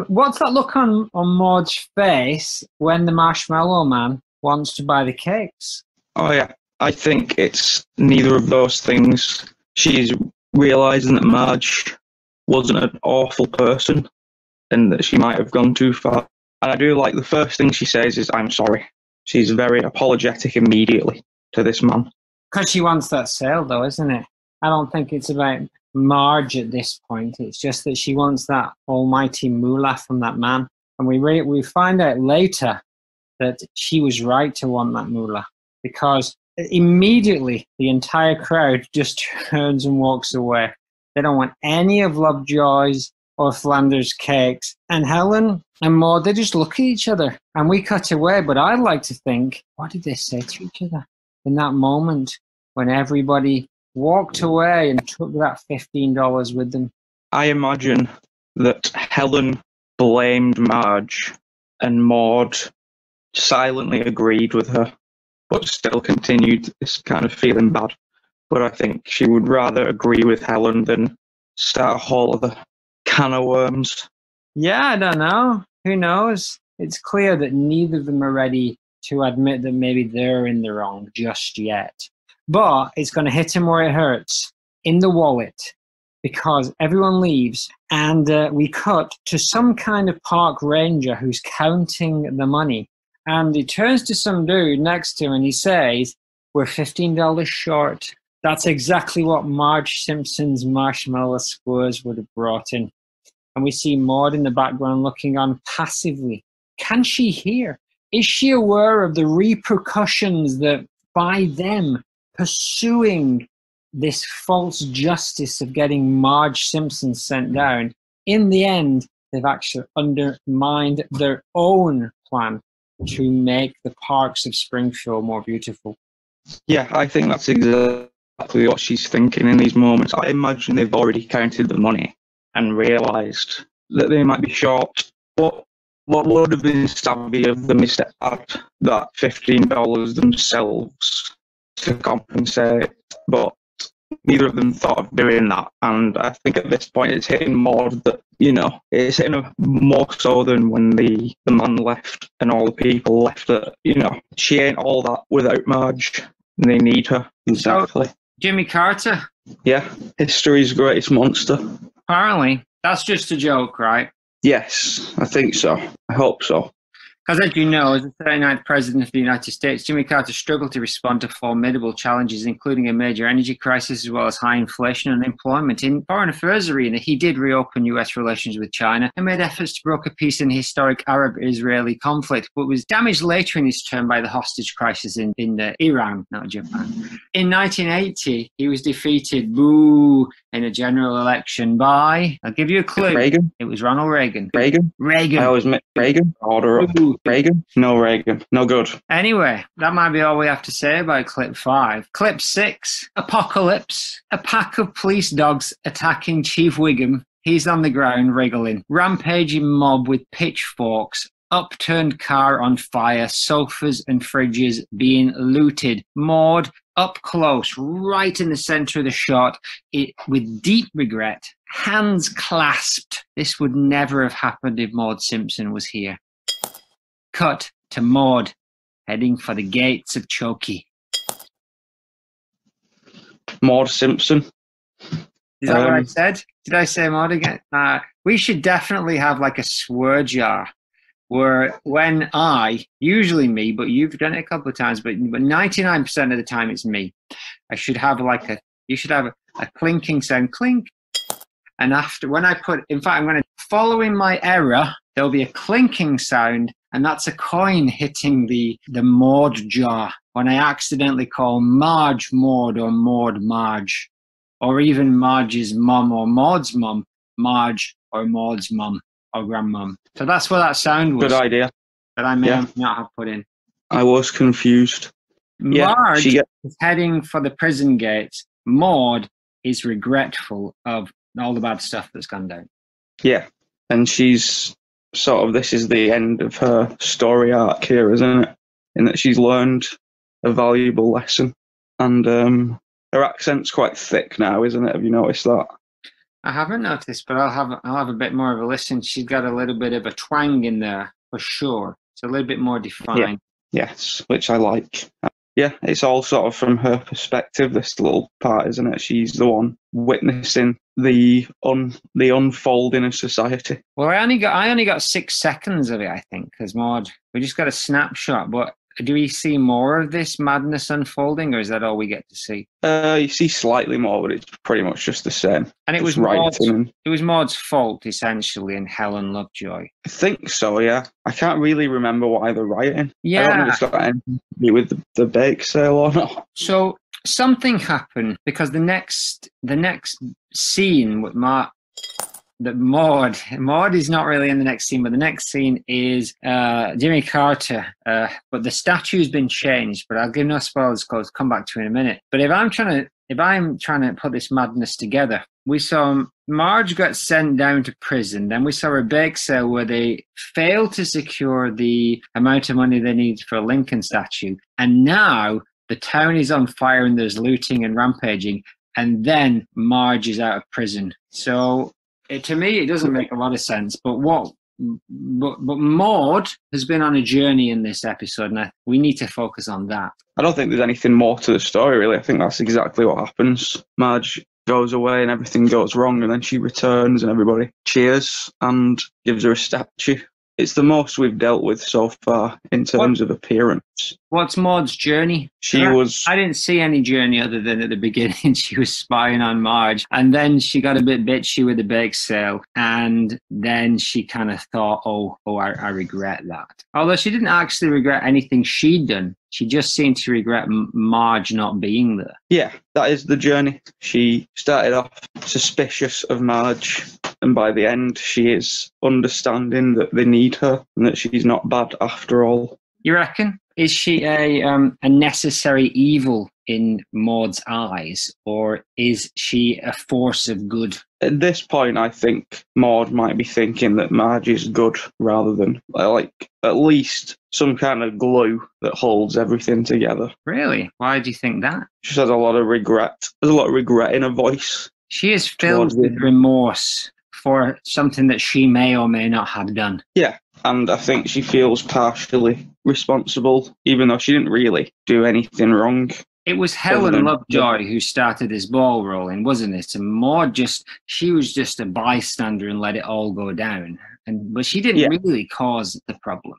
What's that look on Maude's face when the Marshmallow Man wants to buy the cakes? Oh yeah, I think it's neither of those things. She's realising that Marge wasn't an awful person and that she might have gone too far. And I do like the first thing she says is, "I'm sorry." She's very apologetic immediately to this man. Because she wants that sale, though, isn't it? I don't think it's about Marge at this point. It's just that she wants that almighty moolah from that man. And we find out later that she was right to want that moolah, because immediately the entire crowd just turns and walks away. They don't want any of Lovejoy's or Flanders' cakes. And Helen and Maude, they just look at each other. And we cut away, but I'd like to think, what did they say to each other in that moment when everybody walked away and took that $15 with them? I imagine that Helen blamed Marge and Maude silently agreed with her, but still continued this kind of feeling bad. But I think she would rather agree with Helen than start a whole other can of worms. Yeah, I don't know. Who knows? It's clear that neither of them are ready to admit that maybe they're in the wrong just yet. But it's going to hit him where it hurts, in the wallet, because everyone leaves and we cut to some kind of park ranger who's counting the money. And he turns to some dude next to him and he says, "We're $15 short." That's exactly what Marge Simpson's marshmallow squares would have brought in. And we see Maude in the background looking on passively. Can she hear? Is she aware of the repercussions that by them pursuing this false justice of getting Marge Simpson sent down, in the end, they've actually undermined their own plan to make the parks of Springfield more beautiful? Yeah, I think that's exactly what she's thinking in these moments. I imagine they've already counted the money and realised that they might be short. But what would have been savvy of them is to add that $15 themselves to compensate. But neither of them thought of doing that. And I think at this point it's hitting Maude that, it's hitting her more so than when the man left and all the people left that, she ain't all that without Marge. And they need her. Exactly. So, Jimmy Carter? Yeah, history's greatest monster. Apparently. That's just a joke, right? Yes, I think so. I hope so. Because as you know, as the 39th President of the United States, Jimmy Carter struggled to respond to formidable challenges, including a major energy crisis as well as high inflation and unemployment. In foreign affairs arena, he did reopen U.S. relations with China and made efforts to broker peace in the historic Arab-Israeli conflict, but was damaged later in his term by the hostage crisis in Iran, not Japan. In 1980, he was defeated, in a general election by, I'll give you a clue. Reagan? It was Ronald Reagan. Reagan? I always met Reagan. Order up. Reagan? No Reagan. No good. Anyway, that might be all we have to say about clip 5. Clip 6, Apocalypse. A pack of police dogs attacking Chief Wiggum He's on the ground wriggling. Rampaging mob with pitchforks. Upturned car on fire. Sofas and fridges being looted. Maude up close, right in the center of the shot, with deep regret. Hands clasped. This would never have happened if Maude Simpson was here. Cut to Maude, heading for the gates of Chokey. Maude Simpson. Is that what I said? Did I say Maude again? We should definitely have like a swear jar where when usually me, but you've done it a couple of times, but 99% of the time it's me. You should have a clinking sound, clink. And after, when I put, in fact, I'm going to, following my error, there'll be a clinking sound, and that's a coin hitting the Maude jar when I accidentally call Marge Maude or Maude Marge, or even Marge's mum or Maude's mum, Marge or Maude's mum or grandmum. So that's what that sound was. Good idea. That I may not have put in. I was confused. Marge is heading for the prison gates. Maude is regretful of all the bad stuff that's gone down. Yeah. And she's sort of, this is the end of her story arc here, isn't it? In that she's learned a valuable lesson. And her accent's quite thick now, isn't it? Have you noticed that? I haven't noticed, but I'll have a bit more of a listen. She's got a little bit of a twang in there, for sure. It's a little bit more defined. Yeah. Yes, which I like. Yeah, it's all sort of from her perspective, this little part, isn't it? She's the one witnessing the unfolding of society. Well, I only got 6 seconds of it, I think, because Maude, we just got a snapshot. But do we see more of this madness unfolding, or is that all we get to see? You see slightly more, but it's pretty much just the same. And it was Maude's fault, essentially, and Helen Lovejoy. I think so, yeah. I can't really remember why they're writing. Yeah. I don't think it's got anything to do with the bake sale or not. So something happened, because the next scene with Maude is not really in the next scene, but the next scene is Jimmy Carter. But the statue's been changed. But I'll give no spoilers because I'll come back to it in a minute. But if I'm trying to put this madness together, we saw Marge got sent down to prison. Then we saw a bake sale where they failed to secure the amount of money they need for a Lincoln statue, and now the town is on fire and there's looting and rampaging. And then Marge is out of prison. So to me, it doesn't make a lot of sense. But Maude has been on a journey in this episode, and we need to focus on that. I don't think there's anything more to the story, really. I think that's exactly what happens. Marge goes away and everything goes wrong, and then she returns and everybody cheers and gives her a statue. It's the most we've dealt with so far in terms of appearance. What's Maude's journey? I didn't see any journey other than at the beginning she was spying on Marge, and then she got a bit bitchy with the bake sale, and then she kind of thought, I regret that. Although she didn't actually regret anything she'd done. She just seemed to regret Marge not being there. Yeah, that is the journey. She started off suspicious of Marge, and by the end, she is understanding that they need her and that she's not bad after all. You reckon? Is she a necessary evil in Maude's eyes, or is she a force of good? At this point, I think Maude might be thinking that Marge is good rather than, at least some kind of glue that holds everything together. Really? Why do you think that? She has a lot of regret. There's a lot of regret in her voice. She is filled with remorse for something that she may or may not have done. Yeah, and I think she feels partially responsible, even though she didn't really do anything wrong. It was Helen Lovejoy who started this ball rolling, wasn't it? And Maude she was just a bystander and let it all go down. But she didn't really cause the problem.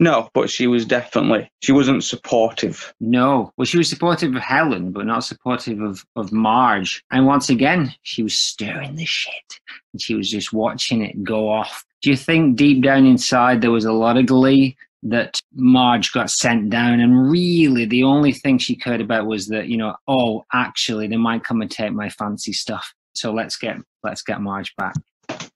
No, but she wasn't supportive. No. Well, she was supportive of Helen, but not supportive of Marge. And once again, she was stirring the shit. And she was just watching it go off. Do you think deep down inside there was a lot of glee that Marge got sent down, and really the only thing she cared about was that, actually they might come and take my fancy stuff. So let's get Marge back.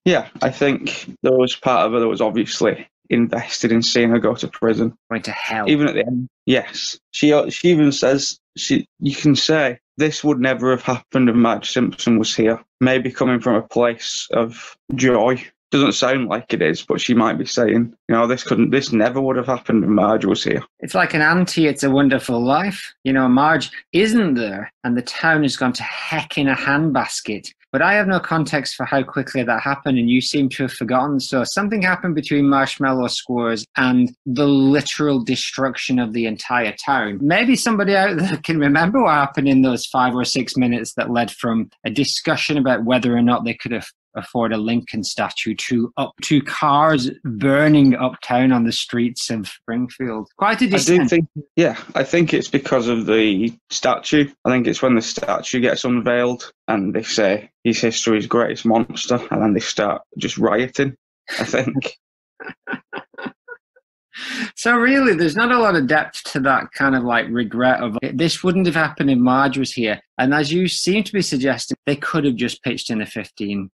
Yeah, I think there was part of her that was obviously invested in seeing her go to prison. Going to hell. Even at the end. Yes. She even says, you can say, this would never have happened if Marge Simpson was here. Maybe coming from a place of joy. Doesn't sound like it is, but she might be saying, this never would have happened if Marge was here. It's like an anti-It's a Wonderful Life. Marge isn't there, and the town has gone to heck in a handbasket. But I have no context for how quickly that happened, and you seem to have forgotten. So something happened between Marshmallow Squares and the literal destruction of the entire town. Maybe somebody out there can remember what happened in those 5 or 6 minutes that led from a discussion about whether or not they could afford a Lincoln statue to cars burning uptown on the streets of Springfield. Quite a descent. I think it's because of the statue. I think it's when the statue gets unveiled and they say he's history's greatest monster, and then they start just rioting, I think. So really, there's not a lot of depth to that kind of like regret of this wouldn't have happened if Marge was here. And as you seem to be suggesting, they could have just pitched in the $15.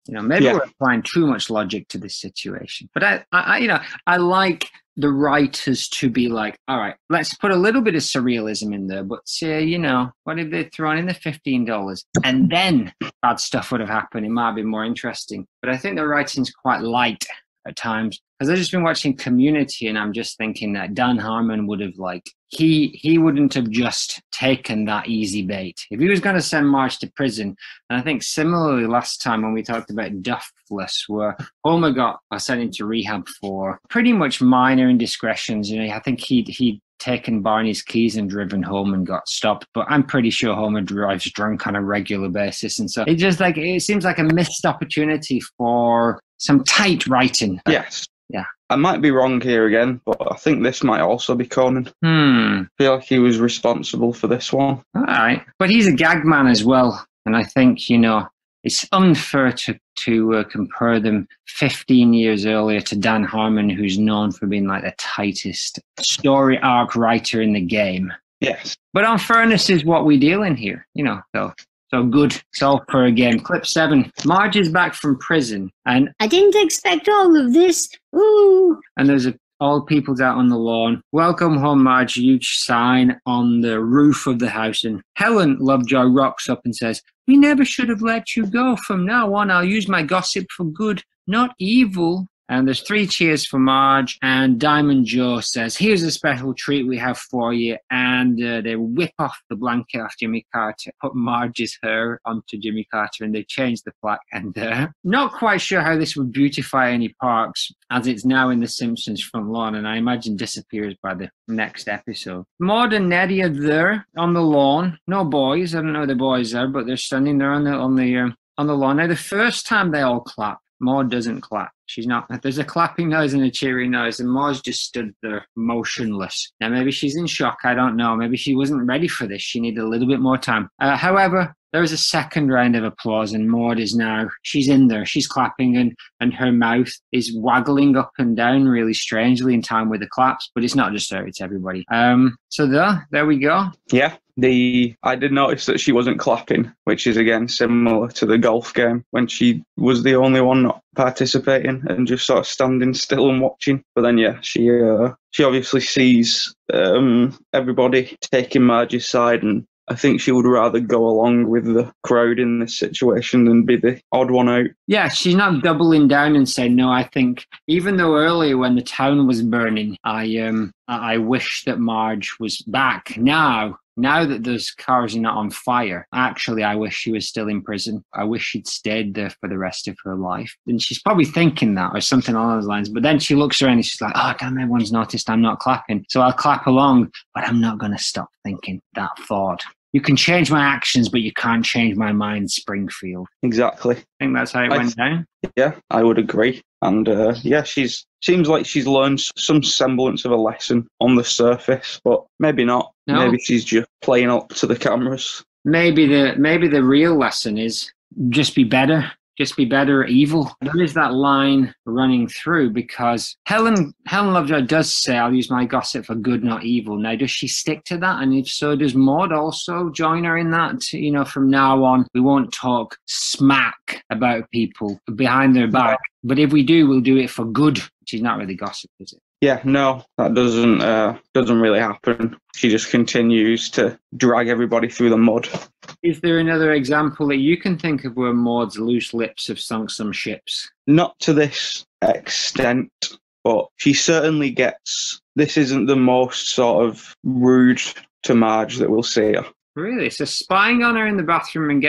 Maybe we're applying too much logic to this situation. But I like the writers to be like, all right, let's put a little bit of surrealism in there, but say, what if they'd thrown in the $15 and then bad stuff would have happened? It might be more interesting. But I think the writing's quite light at times, because I've just been watching Community, and I'm just thinking that Dan Harmon would have he wouldn't have just taken that easy bait if he was going to send Marge to prison. And I think similarly last time when we talked about Duffless, where Homer got sent into rehab for pretty much minor indiscretions. I think he'd taken Barney's keys and driven home and got stopped, but I'm pretty sure Homer drives drunk on a regular basis, and so it seems like a missed opportunity for some tight writing. Yes. Yeah. I might be wrong here again, but I think this might also be Conan. I feel like he was responsible for this one. All right. But he's a gag man as well. And I think, it's unfair to compare them 15 years earlier to Dan Harmon, who's known for being like the tightest story arc writer in the game. Yes. But unfairness is what we deal in here, So good. It's all for a game. Clip 7. Marge is back from prison, and I didn't expect all of this. Ooh. And there's all people's out on the lawn. Welcome home, Marge. Huge sign on the roof of the house. And Helen Lovejoy rocks up and says, "We never should have let you go. From now on, I'll use my gossip for good, not evil." And there's 3 cheers for Marge, and Diamond Joe says, "Here's a special treat we have for you." And they whip off the blanket off Jimmy Carter, put Marge's hair onto Jimmy Carter, and they change the plaque. And not quite sure how this would beautify any parks, as it's now in the Simpsons front lawn, and I imagine disappears by the next episode. Maude and Neddy are there on the lawn. No boys. I don't know who the boys are, but they're standing there on the lawn. Now, the first time they all clap, Maude doesn't clap. She's not. There's a clapping noise and a cheering noise, and Maude's just stood there motionless. Now, maybe she's in shock. I don't know. Maybe she wasn't ready for this. She needed a little bit more time. However, there is a second round of applause, and Maude she's in there. She's clapping, and her mouth is waggling up and down really strangely in time with the claps, but it's not just her, it's everybody. So there we go. Yeah. I did notice that she wasn't clapping, which is again similar to the golf game when she was the only one not participating and just sort of standing still and watching. But then, yeah, she obviously sees everybody taking Marge's side, and I think she would rather go along with the crowd in this situation than be the odd one out. Yeah, she's not doubling down and saying, no, I think, even though earlier when the town was burning, I wish that Marge was back. Now that those cars are not on fire, actually, I wish she was still in prison. I wish she'd stayed there for the rest of her life. And she's probably thinking that or something along those lines. But then she looks around and she's like, oh, damn, everyone's noticed I'm not clapping. So I'll clap along, but I'm not going to stop thinking that thought. You can change my actions, but you can't change my mind, Springfield. Exactly. I think that's how it went down. Yeah, I would agree. And seems like she's learned some semblance of a lesson on the surface, but maybe not. No. Maybe she's just playing up to the cameras. Maybe the real lesson is just be better. Just be better at evil. There is that line running through because Helen Lovejoy does say, I'll use my gossip for good, not evil. Now, does she stick to that? And if so, does Maude also join her in that? From now on, we won't talk smack about people behind their back. But if we do, we'll do it for good, which is not really gossip, is it? Yeah, no, that doesn't really happen. She just continues to drag everybody through the mud. Is there another example that you can think of where Maude's loose lips have sunk some ships? Not to this extent, but she certainly gets... This isn't the most sort of rude to Marge that we'll see her. Really? So spying on her in the bathroom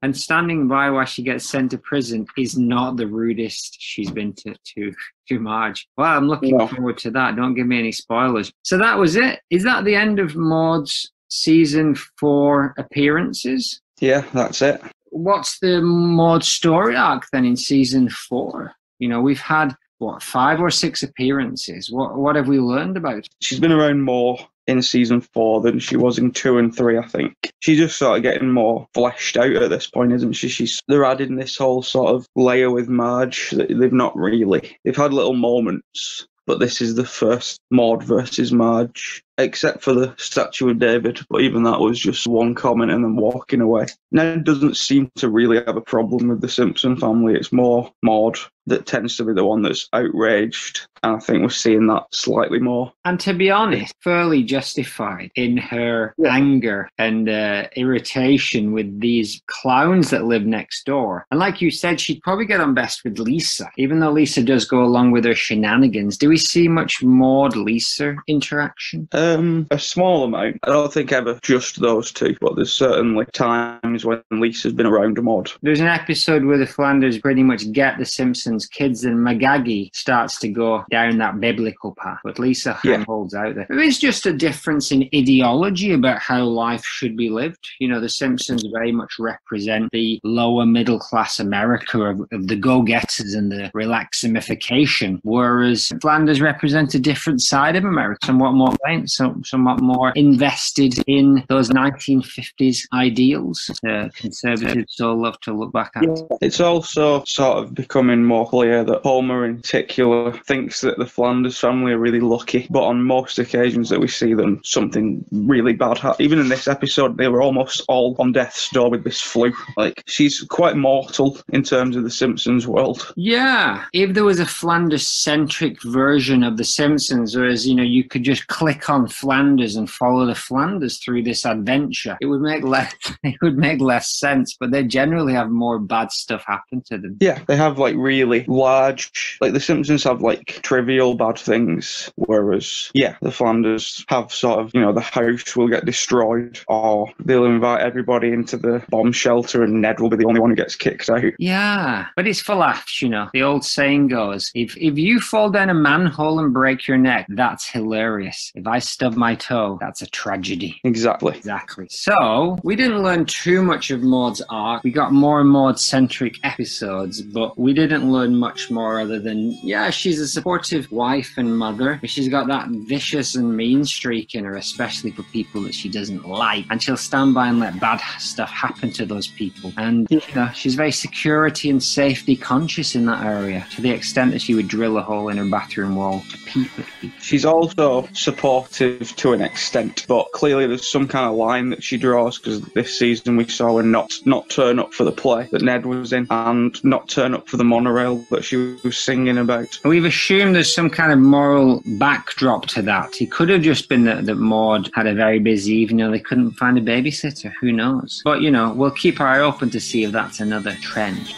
and standing by while she gets sent to prison is not the rudest she's been to Marge. Well, I'm looking forward to that. Don't give me any spoilers. So that was it. Is that the end of Maude's season 4 appearances? Yeah, that's it. What's the Maude story arc then in season 4? You know, we've had, 5 or 6 appearances. What have we learned about? She's been around more in season 4 than she was in 2 and 3, I think. She's just sort of getting more fleshed out at this point, isn't she? They're adding this whole sort of layer with Marge that they've not really. They've had little moments, but this is the first Maude versus Marge, except for the statue of David. But even that was just one comment and then walking away. Ned doesn't seem to really have a problem with the Simpson family. It's more Maude that tends to be the one that's outraged. And I think we're seeing that slightly more. And to be honest, fairly justified in her anger and irritation with these clowns that live next door. And like you said, she'd probably get on best with Lisa, even though Lisa does go along with her shenanigans. Do we see much Maude-Lisa interaction? A small amount. I don't think ever just those two, but there's certainly times when Lisa's been around Maude. There's an episode where the Flanders pretty much get the Simpsons kids and Magaggy starts to go down that biblical path, but Lisa holds out there. There is just a difference in ideology about how life should be lived. You know, the Simpsons very much represent the lower middle class America of the go-getters and the relaximification, whereas Flanders represent a different side of America, somewhat more somewhat more invested in those 1950s ideals. Conservatives so love to look back at. It's also sort of becoming more clear that Homer in particular thinks that the Flanders family are really lucky, but on most occasions that we see them, something really bad happens. Even in this episode, they were almost all on death's door with this flu. Like, she's quite mortal in terms of the Simpsons world. Yeah, if there was a Flanders-centric version of the Simpsons, whereas, you know, you could just click on Flanders and follow the Flanders through this adventure, it would make less sense, but they generally have more bad stuff happen to them. Yeah, they have like really large, like the Simpsons have like trivial bad things, whereas the Flanders have sort of, you know, the house will get destroyed, or they'll invite everybody into the bomb shelter and Ned will be the only one who gets kicked out. Yeah, but it's for laughs, you know. The old saying goes, if you fall down a manhole and break your neck, that's hilarious. If I stub my toe, that's a tragedy. Exactly. So, we didn't learn too much of Maude's arc. We got more Maude-centric episodes, but we didn't learn much more other than, she's a supportive wife and mother, but she's got that vicious and mean streak in her, especially for people that she doesn't like, and she'll stand by and let bad stuff happen to those people. And she's very security and safety conscious in that area, to the extent that she would drill a hole in her bathroom wall to peep at people. She's also supportive to an extent, but clearly there's some kind of line that she draws, because this season we saw her not turn up for the play that Ned was in, and not turn up for the monorail that she was singing about. We've assumed there's some kind of moral backdrop to that. It could have just been that Maude had a very busy evening, they couldn't find a babysitter. Who knows? But, you know, we'll keep our eye open to see if that's another trend.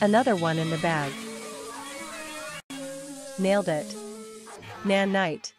Another one in the bag. Nailed it. Nan Knight.